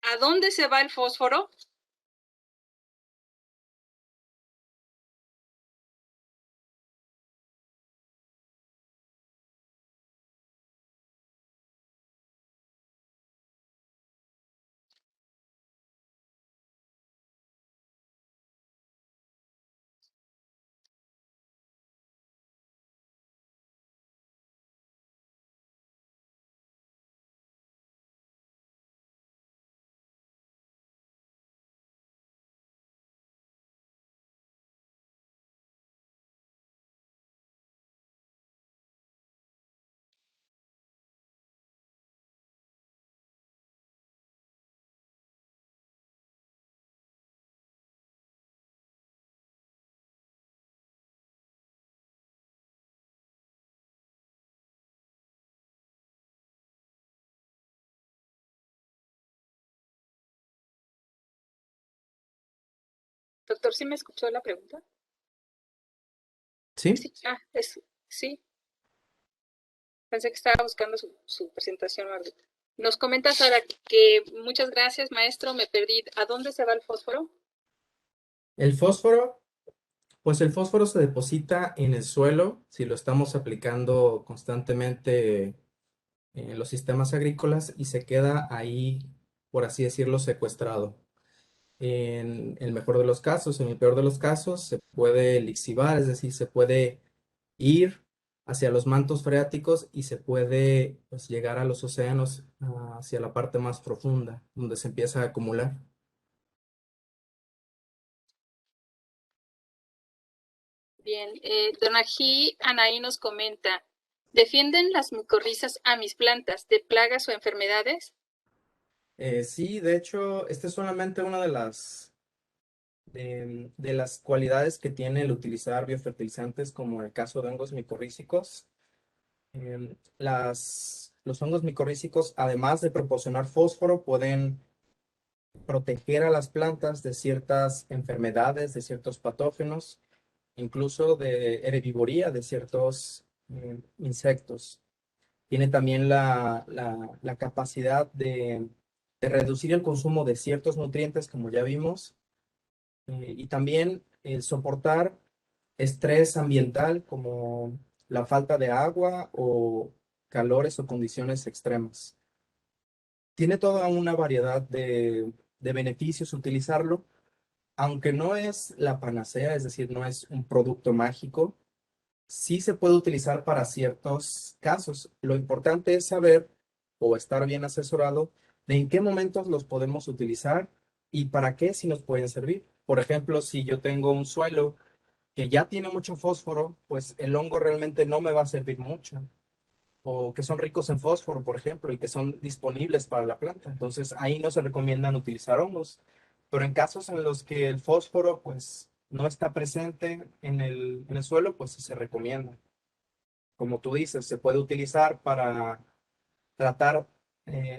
¿A dónde se va el fósforo? Doctor, ¿sí me escuchó la pregunta? ¿Sí? Sí. Pensé que estaba buscando su presentación. Nos comenta Sara que muchas gracias, maestro, me perdí. ¿A dónde se va el fósforo? El fósforo, pues el fósforo se deposita en el suelo si lo estamos aplicando constantemente en los sistemas agrícolas y se queda ahí, por así decirlo, secuestrado. En el mejor de los casos, en el peor de los casos, se puede lixivar, es decir, se puede ir hacia los mantos freáticos y se puede pues, llegar a los océanos, hacia la parte más profunda, donde se empieza a acumular. Bien, Donají Anaí nos comenta, ¿defienden las micorrizas a mis plantas de plagas o enfermedades? Sí, de hecho, esta es solamente una de las cualidades que tiene el utilizar biofertilizantes, como el caso de hongos micorrízicos. Los hongos micorrízicos, además de proporcionar fósforo, pueden proteger a las plantas de ciertas enfermedades, de ciertos patógenos, incluso de herbivoría de ciertos insectos. Tiene también la capacidad de reducir el consumo de ciertos nutrientes, como ya vimos, y también el soportar estrés ambiental como la falta de agua o calores o condiciones extremas. Tiene toda una variedad de beneficios utilizarlo, aunque no es la panacea, es decir, no es un producto mágico, sí se puede utilizar para ciertos casos. Lo importante es saber o estar bien asesorado de en qué momentos los podemos utilizar y para qué si nos pueden servir. Por ejemplo, si yo tengo un suelo que ya tiene mucho fósforo, pues el hongo realmente no me va a servir mucho. O que son ricos en fósforo, por ejemplo, y que son disponibles para la planta. Entonces, ahí no se recomiendan utilizar hongos. Pero en casos en los que el fósforo, pues, no está presente en el suelo, pues sí se recomienda. Como tú dices, se puede utilizar para tratar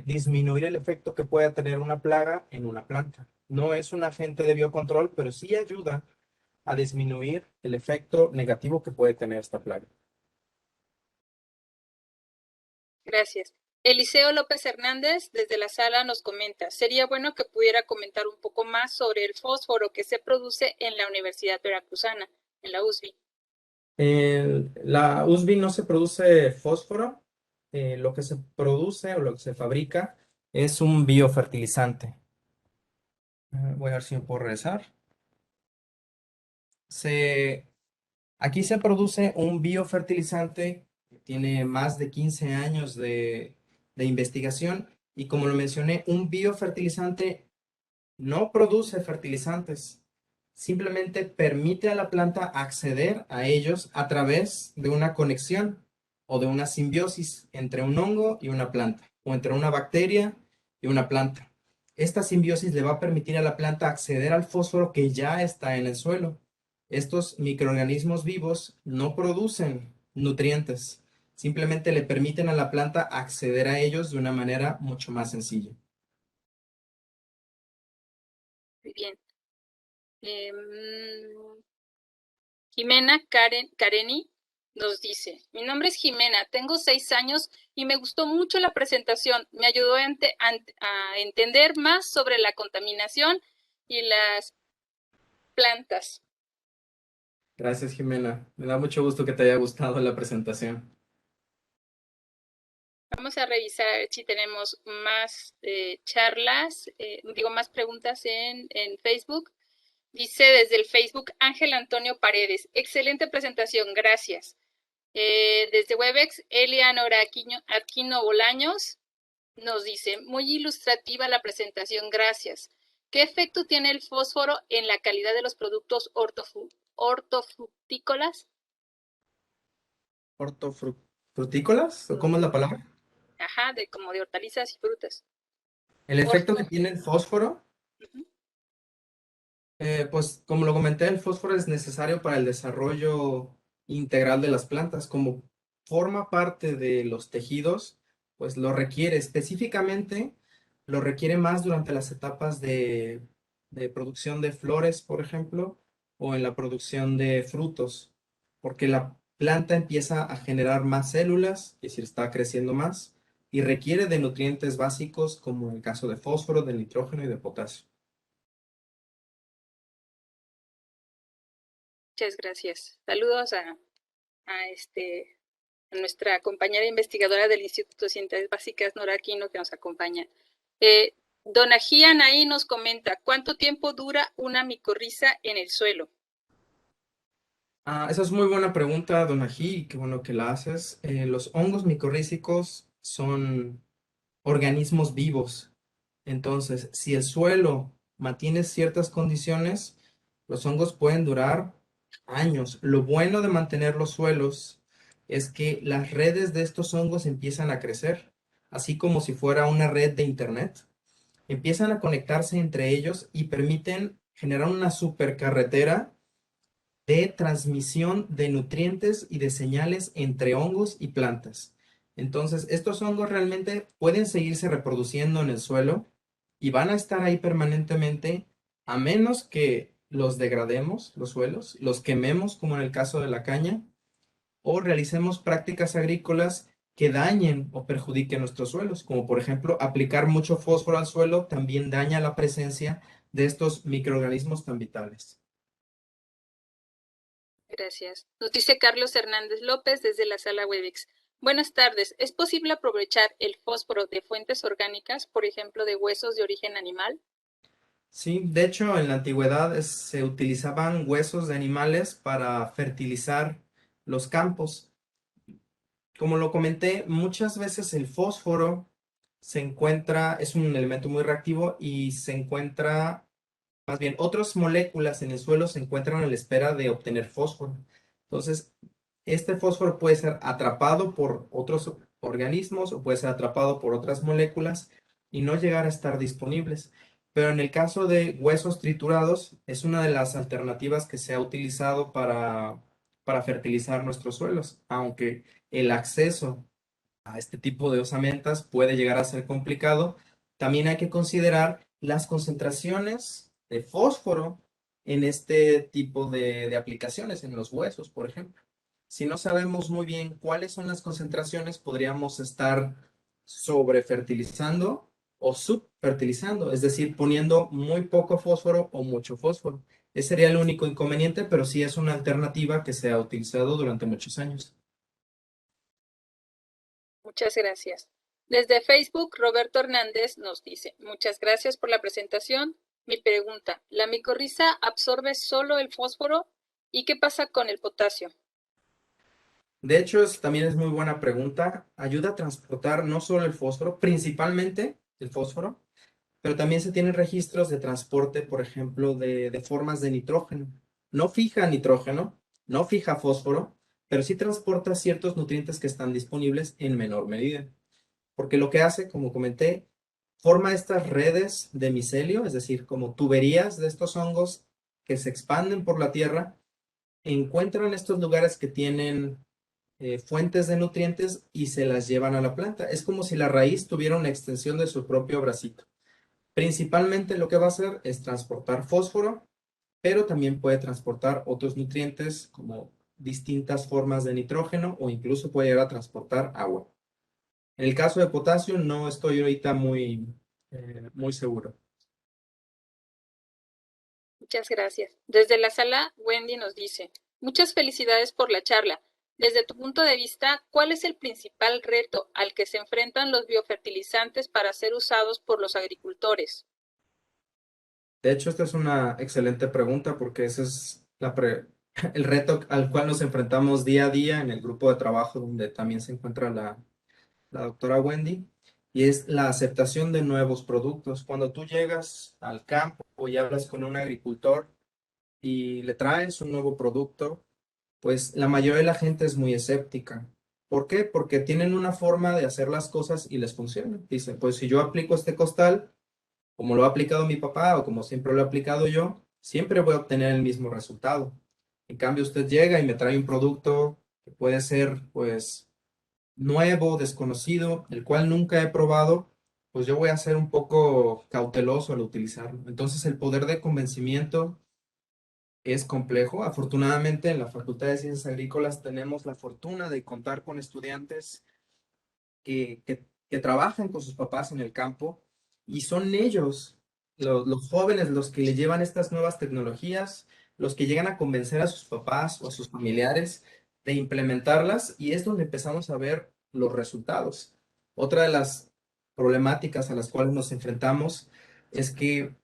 disminuir el efecto que puede tener una plaga en una planta. No es un agente de biocontrol, pero sí ayuda a disminuir el efecto negativo que puede tener esta plaga. Gracias. Eliseo López Hernández desde la sala nos comenta, sería bueno que pudiera comentar un poco más sobre el fósforo que se produce en la Universidad Veracruzana, en la USB. En la USB no se produce fósforo, lo que se produce o lo que se fabrica es un biofertilizante. Voy a ver si me puedo regresar. Aquí se produce un biofertilizante que tiene más de 15 años de investigación y como lo mencioné, un biofertilizante no produce fertilizantes, simplemente permite a la planta acceder a ellos a través de una conexión o de una simbiosis entre un hongo y una planta, o entre una bacteria y una planta. Esta simbiosis le va a permitir a la planta acceder al fósforo que ya está en el suelo. Estos microorganismos vivos no producen nutrientes, simplemente le permiten a la planta acceder a ellos de una manera mucho más sencilla. Muy bien. Jimena Kareni nos dice, mi nombre es Jimena, tengo 6 años y me gustó mucho la presentación. Me ayudó a entender más sobre la contaminación y las plantas. Gracias, Jimena. Me da mucho gusto que te haya gustado la presentación. Vamos a revisar si tenemos más charlas, más preguntas en Facebook. Dice desde el Facebook Ángel Antonio Paredes, excelente presentación, gracias. Desde Webex, Elianora Aquino Bolaños nos dice, muy ilustrativa la presentación, gracias. ¿Qué efecto tiene el fósforo en la calidad de los productos hortofrutícolas? ¿Frutícolas? ¿O cómo es la palabra? Ajá, como de hortalizas y frutas. El efecto que tiene el fósforo, pues como lo comenté, el fósforo es necesario para el desarrollo integral de las plantas. Como forma parte de los tejidos, pues lo requiere específicamente, lo requiere más durante las etapas de producción de flores, por ejemplo, o en la producción de frutos, porque la planta empieza a generar más células, es decir, está creciendo más, y requiere de nutrientes básicos como en el caso de fósforo, de nitrógeno y de potasio. Muchas gracias. Saludos a nuestra compañera investigadora del Instituto de Ciencias Básicas, Nora Aquino, que nos acompaña. Dona Gian ahí nos comenta, ¿cuánto tiempo dura una micorriza en el suelo? Esa es muy buena pregunta, Donají, y qué bueno que la haces. Los hongos micorrízicos son organismos vivos. Entonces, si el suelo mantiene ciertas condiciones, los hongos pueden durar años. Lo bueno de mantener los suelos es que las redes de estos hongos empiezan a crecer, así como si fuera una red de internet. Empiezan a conectarse entre ellos y permiten generar una supercarretera de transmisión de nutrientes y de señales entre hongos y plantas. Entonces, estos hongos realmente pueden seguirse reproduciendo en el suelo y van a estar ahí permanentemente a menos que los degrademos, los suelos, los quememos, como en el caso de la caña, o realicemos prácticas agrícolas que dañen o perjudiquen nuestros suelos, como por ejemplo aplicar mucho fósforo al suelo también daña la presencia de estos microorganismos tan vitales. Gracias. Nos dice Carlos Hernández López desde la sala Webex. Buenas tardes. ¿Es posible aprovechar el fósforo de fuentes orgánicas, por ejemplo, de huesos de origen animal? Sí, de hecho, en la antigüedad se utilizaban huesos de animales para fertilizar los campos. Como lo comenté, muchas veces el fósforo es un elemento muy reactivo y se encuentra, más bien, otras moléculas en el suelo se encuentran a la espera de obtener fósforo. Entonces, este fósforo puede ser atrapado por otros organismos o puede ser atrapado por otras moléculas y no llegar a estar disponibles. Pero en el caso de huesos triturados, es una de las alternativas que se ha utilizado para fertilizar nuestros suelos, aunque el acceso a este tipo de osamentas puede llegar a ser complicado. También hay que considerar las concentraciones de fósforo en este tipo de aplicaciones, en los huesos, por ejemplo. Si no sabemos muy bien cuáles son las concentraciones, podríamos estar sobrefertilizando o subfertilizando, es decir, poniendo muy poco fósforo o mucho fósforo. Ese sería el único inconveniente, pero sí es una alternativa que se ha utilizado durante muchos años. Muchas gracias. Desde Facebook, Roberto Hernández nos dice, muchas gracias por la presentación. Mi pregunta, ¿la micorriza absorbe solo el fósforo? ¿Y qué pasa con el potasio? De hecho, también es muy buena pregunta. Ayuda a transportar no solo el fósforo, principalmente el fósforo, pero también se tienen registros de transporte, por ejemplo, de formas de nitrógeno. No fija nitrógeno, no fija fósforo, pero sí transporta ciertos nutrientes que están disponibles en menor medida. Porque lo que hace, como comenté, forma estas redes de micelio, es decir, como tuberías de estos hongos que se expanden por la tierra, encuentran estos lugares que tienen fuentes de nutrientes y se las llevan a la planta. Es como si la raíz tuviera una extensión de su propio bracito. Principalmente lo que va a hacer es transportar fósforo, pero también puede transportar otros nutrientes como distintas formas de nitrógeno o incluso puede llegar a transportar agua. En el caso de potasio no estoy ahorita muy seguro. Muchas gracias. Desde la sala, Wendy nos dice, muchas felicidades por la charla. Desde tu punto de vista, ¿cuál es el principal reto al que se enfrentan los biofertilizantes para ser usados por los agricultores? De hecho, esta es una excelente pregunta porque ese es el reto al cual nos enfrentamos día a día en el grupo de trabajo donde también se encuentra la doctora Wendy, y es la aceptación de nuevos productos. Cuando tú llegas al campo y hablas con un agricultor y le traes un nuevo producto, pues la mayoría de la gente es muy escéptica. ¿Por qué? Porque tienen una forma de hacer las cosas y les funciona. Dicen, pues si yo aplico este costal, como lo ha aplicado mi papá o como siempre lo he aplicado yo, siempre voy a obtener el mismo resultado. En cambio, usted llega y me trae un producto que puede ser, pues, nuevo, desconocido, el cual nunca he probado, pues yo voy a ser un poco cauteloso al utilizarlo. Entonces, el poder de convencimiento es complejo. Afortunadamente, en la Facultad de Ciencias Agrícolas tenemos la fortuna de contar con estudiantes que trabajan con sus papás en el campo y son ellos, los jóvenes, los que le llevan estas nuevas tecnologías, los que llegan a convencer a sus papás o a sus familiares de implementarlas y es donde empezamos a ver los resultados. Otra de las problemáticas a las cuales nos enfrentamos es que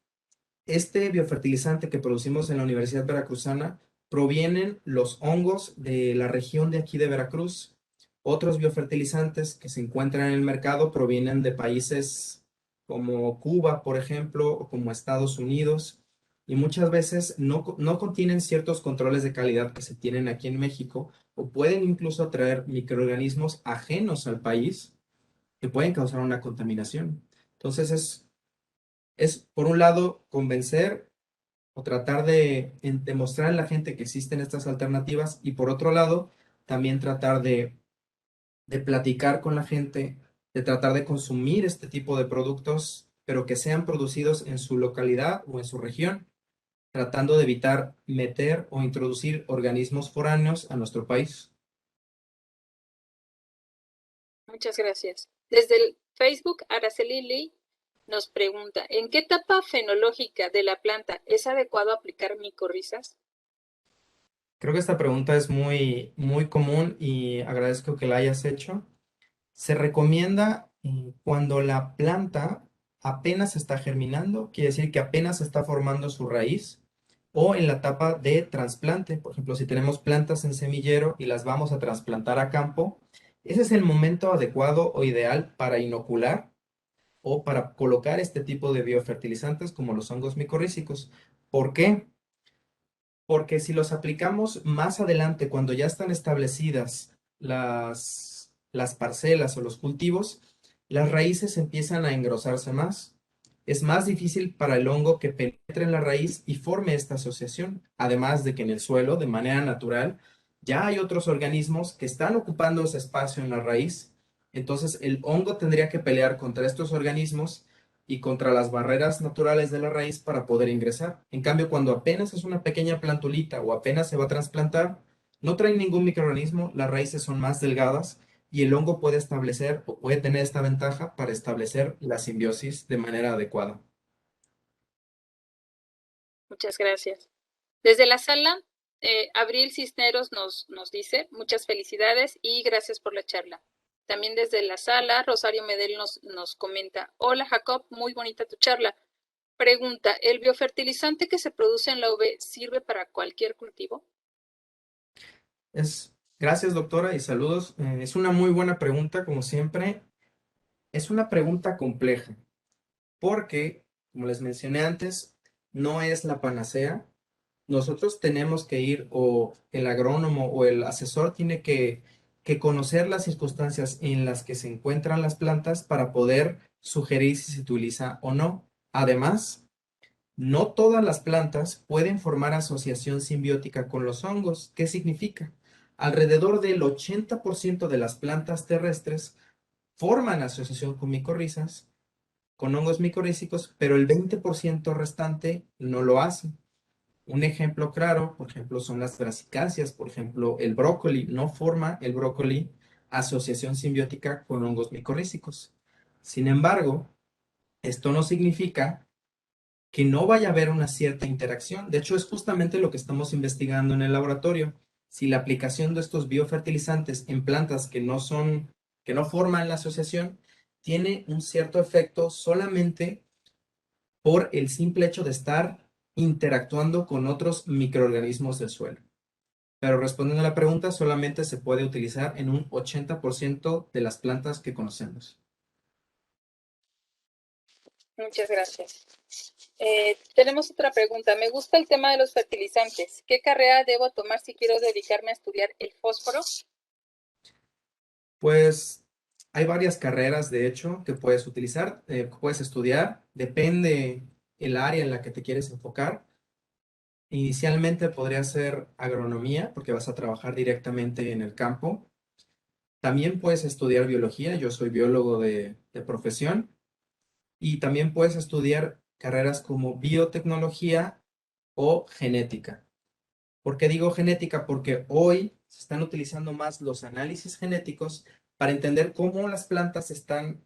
este biofertilizante que producimos en la Universidad Veracruzana provienen los hongos de la región de aquí de Veracruz. Otros biofertilizantes que se encuentran en el mercado provienen de países como Cuba, por ejemplo, o como Estados Unidos, y muchas veces no contienen ciertos controles de calidad que se tienen aquí en México, o pueden incluso traer microorganismos ajenos al país que pueden causar una contaminación. Entonces es por un lado, convencer o tratar de demostrar a la gente que existen estas alternativas y por otro lado, también tratar de platicar con la gente, de tratar de consumir este tipo de productos, pero que sean producidos en su localidad o en su región, tratando de evitar meter o introducir organismos foráneos a nuestro país. Muchas gracias. Desde el Facebook, Araceli Lee nos pregunta, ¿en qué etapa fenológica de la planta es adecuado aplicar micorrizas? Creo que esta pregunta es muy común y agradezco que la hayas hecho. Se recomienda cuando la planta apenas está germinando, quiere decir que apenas está formando su raíz, o en la etapa de trasplante. Por ejemplo, si tenemos plantas en semillero y las vamos a trasplantar a campo, ese es el momento adecuado o ideal para inocular o para colocar este tipo de biofertilizantes como los hongos micorrízicos. ¿Por qué? Porque si los aplicamos más adelante, cuando ya están establecidas las parcelas o los cultivos, las raíces empiezan a engrosarse más. Es más difícil para el hongo que penetre en la raíz y forme esta asociación. Además de que en el suelo, de manera natural, ya hay otros organismos que están ocupando ese espacio en la raíz. Entonces el hongo tendría que pelear contra estos organismos y contra las barreras naturales de la raíz para poder ingresar. En cambio, cuando apenas es una pequeña plantulita o apenas se va a trasplantar, no trae ningún microorganismo, las raíces son más delgadas y el hongo puede establecer o puede tener esta ventaja para establecer la simbiosis de manera adecuada. Muchas gracias. Desde la sala, Abril Cisneros nos dice, muchas felicidades y gracias por la charla. También desde la sala, Rosario Medel nos comenta, hola Jacob, muy bonita tu charla. Pregunta, ¿el biofertilizante que se produce en la UV sirve para cualquier cultivo? Gracias, doctora, y saludos. Es una muy buena pregunta, como siempre. Es una pregunta compleja, porque, como les mencioné antes, no es la panacea. Nosotros tenemos que ir, o el agrónomo o el asesor tiene que conocer las circunstancias en las que se encuentran las plantas para poder sugerir si se utiliza o no. Además, no todas las plantas pueden formar asociación simbiótica con los hongos. ¿Qué significa? Alrededor del 80% de las plantas terrestres forman asociación con micorrizas, con hongos micorrízicos, pero el 20% restante no lo hacen. Un ejemplo claro, por ejemplo, son las brasicáceas. Por ejemplo, el brócoli no forma el brócoli asociación simbiótica con hongos micorrízicos. Sin embargo, esto no significa que no vaya a haber una cierta interacción. De hecho, es justamente lo que estamos investigando en el laboratorio. Si la aplicación de estos biofertilizantes en plantas que no forman la asociación, tiene un cierto efecto solamente por el simple hecho de estar interactuando con otros microorganismos del suelo. Pero respondiendo a la pregunta, solamente se puede utilizar en un 80% de las plantas que conocemos. Muchas gracias. Tenemos otra pregunta. Me gusta el tema de los fertilizantes. ¿Qué carrera debo tomar si quiero dedicarme a estudiar el fósforo? Pues hay varias carreras, de hecho, que puedes utilizar, puedes estudiar. Depende el área en la que te quieres enfocar. Inicialmente podría ser agronomía, porque vas a trabajar directamente en el campo. También puedes estudiar biología. Yo soy biólogo de profesión. Y también puedes estudiar carreras como biotecnología o genética. ¿Por qué digo genética? Porque hoy se están utilizando más los análisis genéticos para entender cómo las plantas están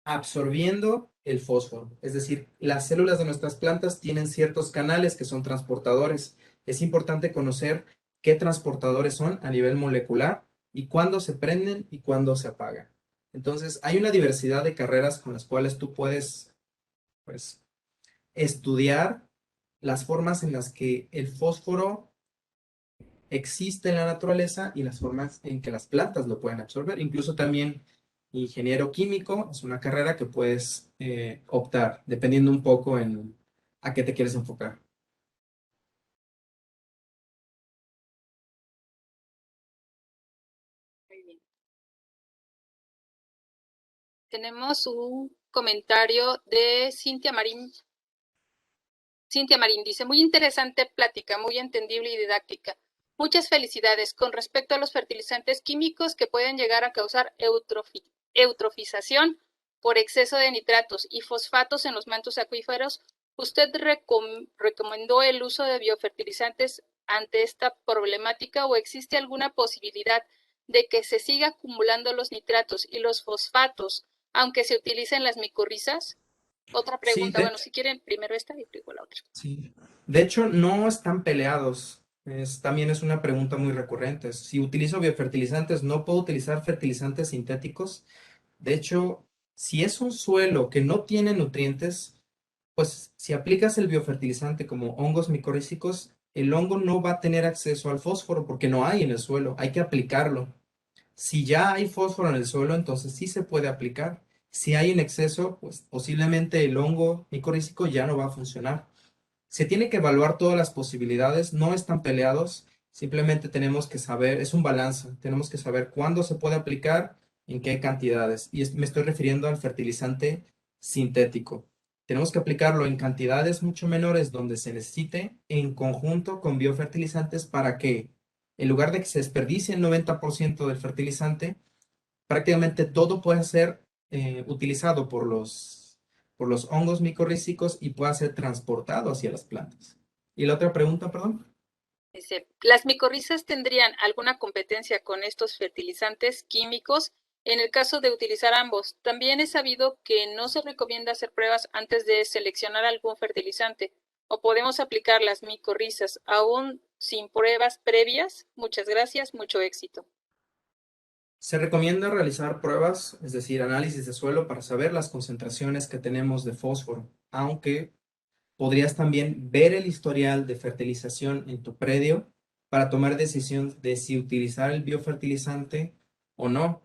absorbiendo el fósforo. Es decir, las células de nuestras plantas tienen ciertos canales que son transportadores. Es importante conocer qué transportadores son a nivel molecular y cuándo se prenden y cuándo se apagan. Entonces, hay una diversidad de carreras con las cuales tú puedes, pues, estudiar las formas en las que el fósforo existe en la naturaleza y las formas en que las plantas lo pueden absorber. Incluso también ingeniero químico es una carrera que puedes optar, dependiendo un poco en a qué te quieres enfocar. Muy bien. Tenemos un comentario de Cintia Marín. Cintia Marín dice, muy interesante plática, muy entendible y didáctica. Muchas felicidades. Con respecto a los fertilizantes químicos que pueden llegar a causar eutrofización por exceso de nitratos y fosfatos en los mantos acuíferos, ¿usted recomendó el uso de biofertilizantes ante esta problemática o existe alguna posibilidad de que se siga acumulando los nitratos y los fosfatos aunque se utilicen las micorrizas? Otra Sí, pregunta, bueno, si quieren primero esta y luego la otra. sí. De hecho, no están peleados. También es una pregunta muy recurrente. Si utilizo biofertilizantes, ¿no puedo utilizar fertilizantes sintéticos? De hecho, si es un suelo que no tiene nutrientes, pues si aplicas el biofertilizante como hongos micorrízicos, el hongo no va a tener acceso al fósforo porque no hay en el suelo, hay que aplicarlo. Si ya hay fósforo en el suelo, entonces sí se puede aplicar. Si hay en exceso, pues posiblemente el hongo micorrízico ya no va a funcionar. Se tiene que evaluar todas las posibilidades, no están peleados, simplemente tenemos que saber, es un balance, tenemos que saber cuándo se puede aplicar, en qué cantidades. Y me estoy refiriendo al fertilizante sintético. Tenemos que aplicarlo en cantidades mucho menores donde se necesite en conjunto con biofertilizantes para que, en lugar de que se desperdicie el 90% del fertilizante, prácticamente todo puede ser utilizado por los hongos micorrízicos y pueda ser transportado hacia las plantas. ¿Y la otra pregunta, perdón? Dice, ¿las micorrizas tendrían alguna competencia con estos fertilizantes químicos en el caso de utilizar ambos? También he sabido que no se recomienda hacer pruebas antes de seleccionar algún fertilizante. ¿O podemos aplicar las micorrizas aún sin pruebas previas? Muchas gracias, mucho éxito. Se recomienda realizar pruebas, es decir, análisis de suelo para saber las concentraciones que tenemos de fósforo, aunque podrías también ver el historial de fertilización en tu predio para tomar decisión de si utilizar el biofertilizante o no.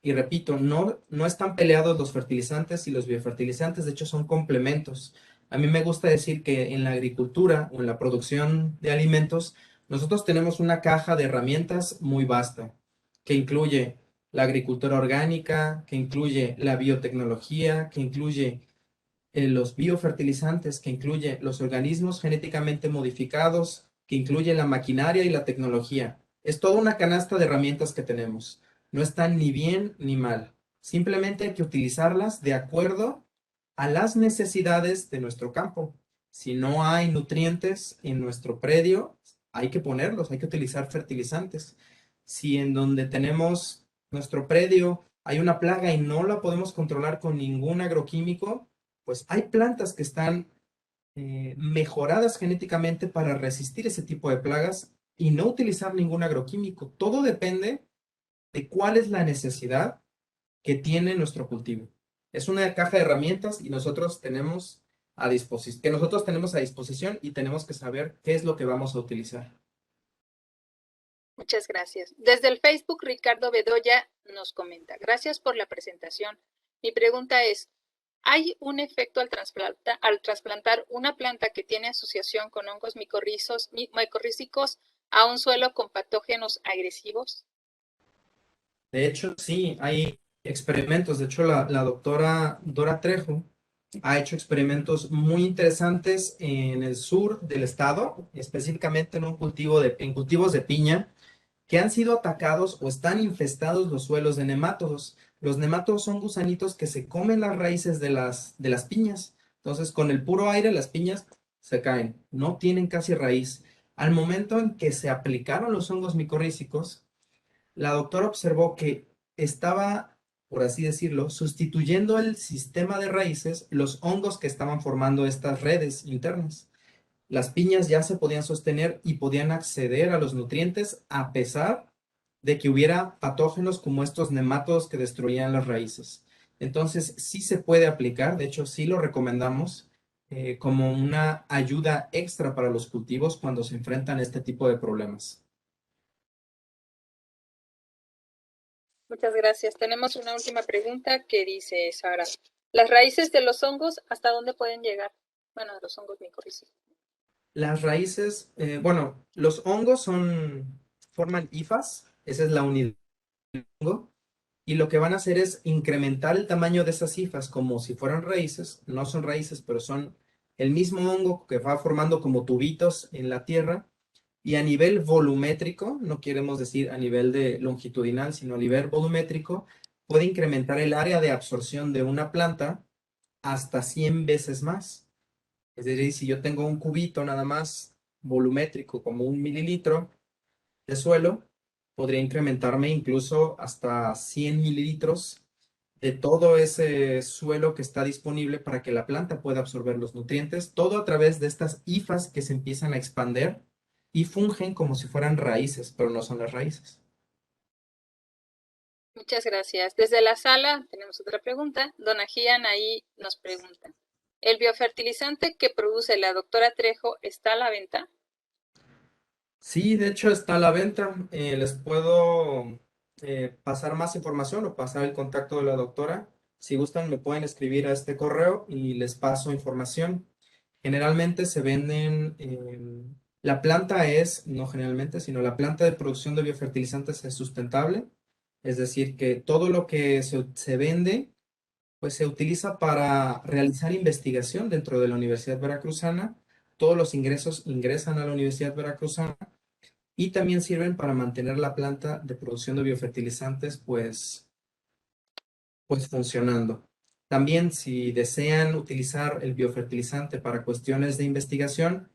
Y repito, no están peleados los fertilizantes y los biofertilizantes, de hecho son complementos. A mí me gusta decir que en la agricultura o en la producción de alimentos, nosotros tenemos una caja de herramientas muy vasta que incluye la agricultura orgánica, que incluye la biotecnología, que incluye los biofertilizantes, que incluye los organismos genéticamente modificados, que incluye la maquinaria y la tecnología. Es toda una canasta de herramientas que tenemos. No están ni bien ni mal. Simplemente hay que utilizarlas de acuerdo a las necesidades de nuestro campo. Si no hay nutrientes en nuestro predio, hay que ponerlos, hay que utilizar fertilizantes. Si en donde tenemos nuestro predio hay una plaga y no la podemos controlar con ningún agroquímico, pues hay plantas que están mejoradas genéticamente para resistir ese tipo de plagas y no utilizar ningún agroquímico. Todo depende de cuál es la necesidad que tiene nuestro cultivo. Es una caja de herramientas y nosotros tenemos a disposición, que nosotros tenemos a disposición y tenemos que saber qué es lo que vamos a utilizar. Muchas gracias. Desde el Facebook, Ricardo Bedoya nos comenta, gracias por la presentación. Mi pregunta es, ¿hay un efecto al trasplantar una planta que tiene asociación con hongos micorrízicos a un suelo con patógenos agresivos? De hecho, sí, hay experimentos. De hecho, la doctora Dora Trejo ha hecho experimentos muy interesantes en el sur del estado, específicamente en en cultivos de piña, que han sido atacados o están infestados los suelos de nemátodos. Los nemátodos son gusanitos que se comen las raíces de de las piñas. Entonces, con el puro aire, las piñas se caen, no tienen casi raíz. Al momento en que se aplicaron los hongos micorrízicos, la doctora observó que estaba, por así decirlo, sustituyendo el sistema de raíces, los hongos que estaban formando estas redes internas. Las piñas ya se podían sostener y podían acceder a los nutrientes a pesar de que hubiera patógenos como estos nematodos que destruían las raíces. Entonces, sí se puede aplicar, de hecho, sí lo recomendamos como una ayuda extra para los cultivos cuando se enfrentan a este tipo de problemas. Muchas gracias. Tenemos una última pregunta que dice Sara, ¿las raíces de los hongos hasta dónde pueden llegar? Bueno, de los hongos micorrízicos. Las raíces, bueno, los hongos forman hifas, esa es la unidad del hongo, y lo que van a hacer es incrementar el tamaño de esas hifas como si fueran raíces, no son raíces, pero son el mismo hongo que va formando como tubitos en la tierra, y a nivel volumétrico, no queremos decir a nivel de longitudinal, sino a nivel volumétrico, puede incrementar el área de absorción de una planta hasta 100 veces más. Es decir, si yo tengo un cubito nada más volumétrico como 1 mililitro de suelo, podría incrementarme incluso hasta 100 mililitros de todo ese suelo que está disponible para que la planta pueda absorber los nutrientes, todo a través de estas hifas que se empiezan a expander y fungen como si fueran raíces, pero no son las raíces. Muchas gracias. Desde la sala tenemos otra pregunta. Dona Gian ahí nos pregunta, ¿el biofertilizante que produce la doctora Trejo está a la venta? Sí, de hecho está a la venta. Les puedo pasar más información o pasar el contacto de la doctora. Si gustan, me pueden escribir a este correo y les paso información. Generalmente se venden, la planta es, no generalmente, sino la planta de producción de biofertilizantes es sustentable. Es decir, que todo lo que se vende, pues se utiliza para realizar investigación dentro de la Universidad Veracruzana. Todos los ingresos ingresan a la Universidad Veracruzana y también sirven para mantener la planta de producción de biofertilizantes pues funcionando. También si desean utilizar el biofertilizante para cuestiones de investigación,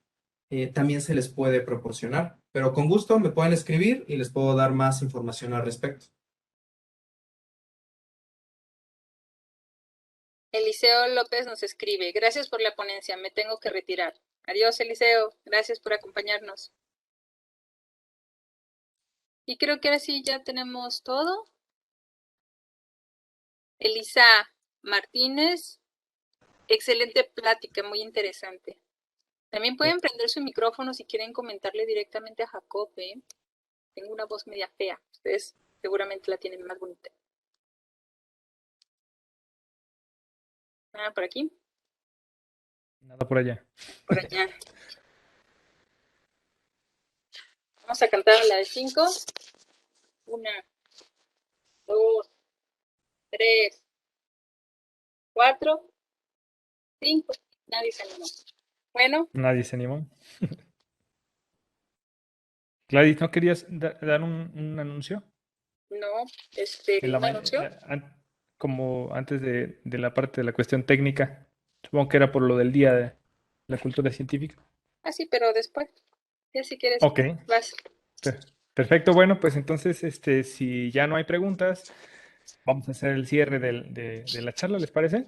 también se les puede proporcionar. Pero con gusto me pueden escribir y les puedo dar más información al respecto. Eliseo López nos escribe, gracias por la ponencia, me tengo que retirar. Adiós, Eliseo, gracias por acompañarnos. Y creo que ahora sí ya tenemos todo. Elisa Martínez, excelente plática, muy interesante. También pueden prender su micrófono si quieren comentarle directamente a Jacob, ¿eh? Tengo una voz media fea, ustedes seguramente la tienen más bonita. Nada por aquí. Nada por allá. Por allá. Vamos a cantar a la de 5. 1, 2, 3, 4, 5. Nadie se animó. Bueno, Nadie se animó. Gladys, ¿no querías dar un anuncio? no, En la un anuncio. como antes de la parte de la cuestión técnica. Supongo que era por lo del Día de la Cultura Científica. Ah, sí, pero después. Ya si quieres, Ok, vas. perfecto. Bueno, pues entonces, si ya no hay preguntas, vamos a hacer el cierre de la charla, ¿les parece?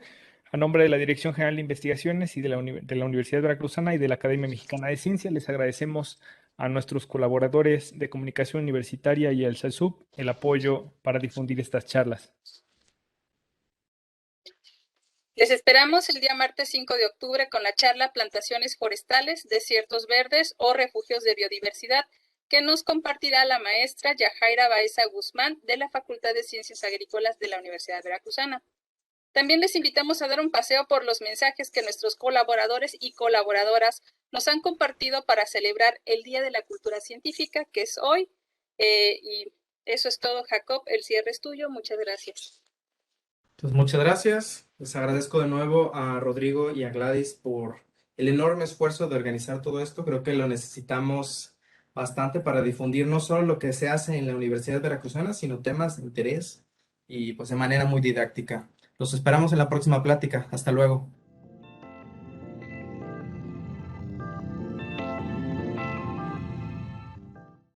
A nombre de la Dirección General de Investigaciones y de la Universidad Veracruzana y de la Academia Mexicana de Ciencia, les agradecemos a nuestros colaboradores de comunicación universitaria y al CELSUB el apoyo para difundir estas charlas. Les esperamos el día martes 5 de octubre con la charla Plantaciones forestales, desiertos verdes o refugios de biodiversidad, que nos compartirá la maestra Yajaira Baeza Guzmán de la Facultad de Ciencias Agrícolas de la Universidad Veracruzana. También les invitamos a dar un paseo por los mensajes que nuestros colaboradores y colaboradoras nos han compartido para celebrar el Día de la Cultura Científica, que es hoy. Y eso es todo, Jacob. El cierre es tuyo. Muchas gracias. Pues muchas gracias. Les agradezco de nuevo a Rodrigo y a Gladys por el enorme esfuerzo de organizar todo esto. Creo que lo necesitamos bastante para difundir no solo lo que se hace en la Universidad Veracruzana, sino temas de interés y pues de manera muy didáctica. Los esperamos en la próxima plática. Hasta luego.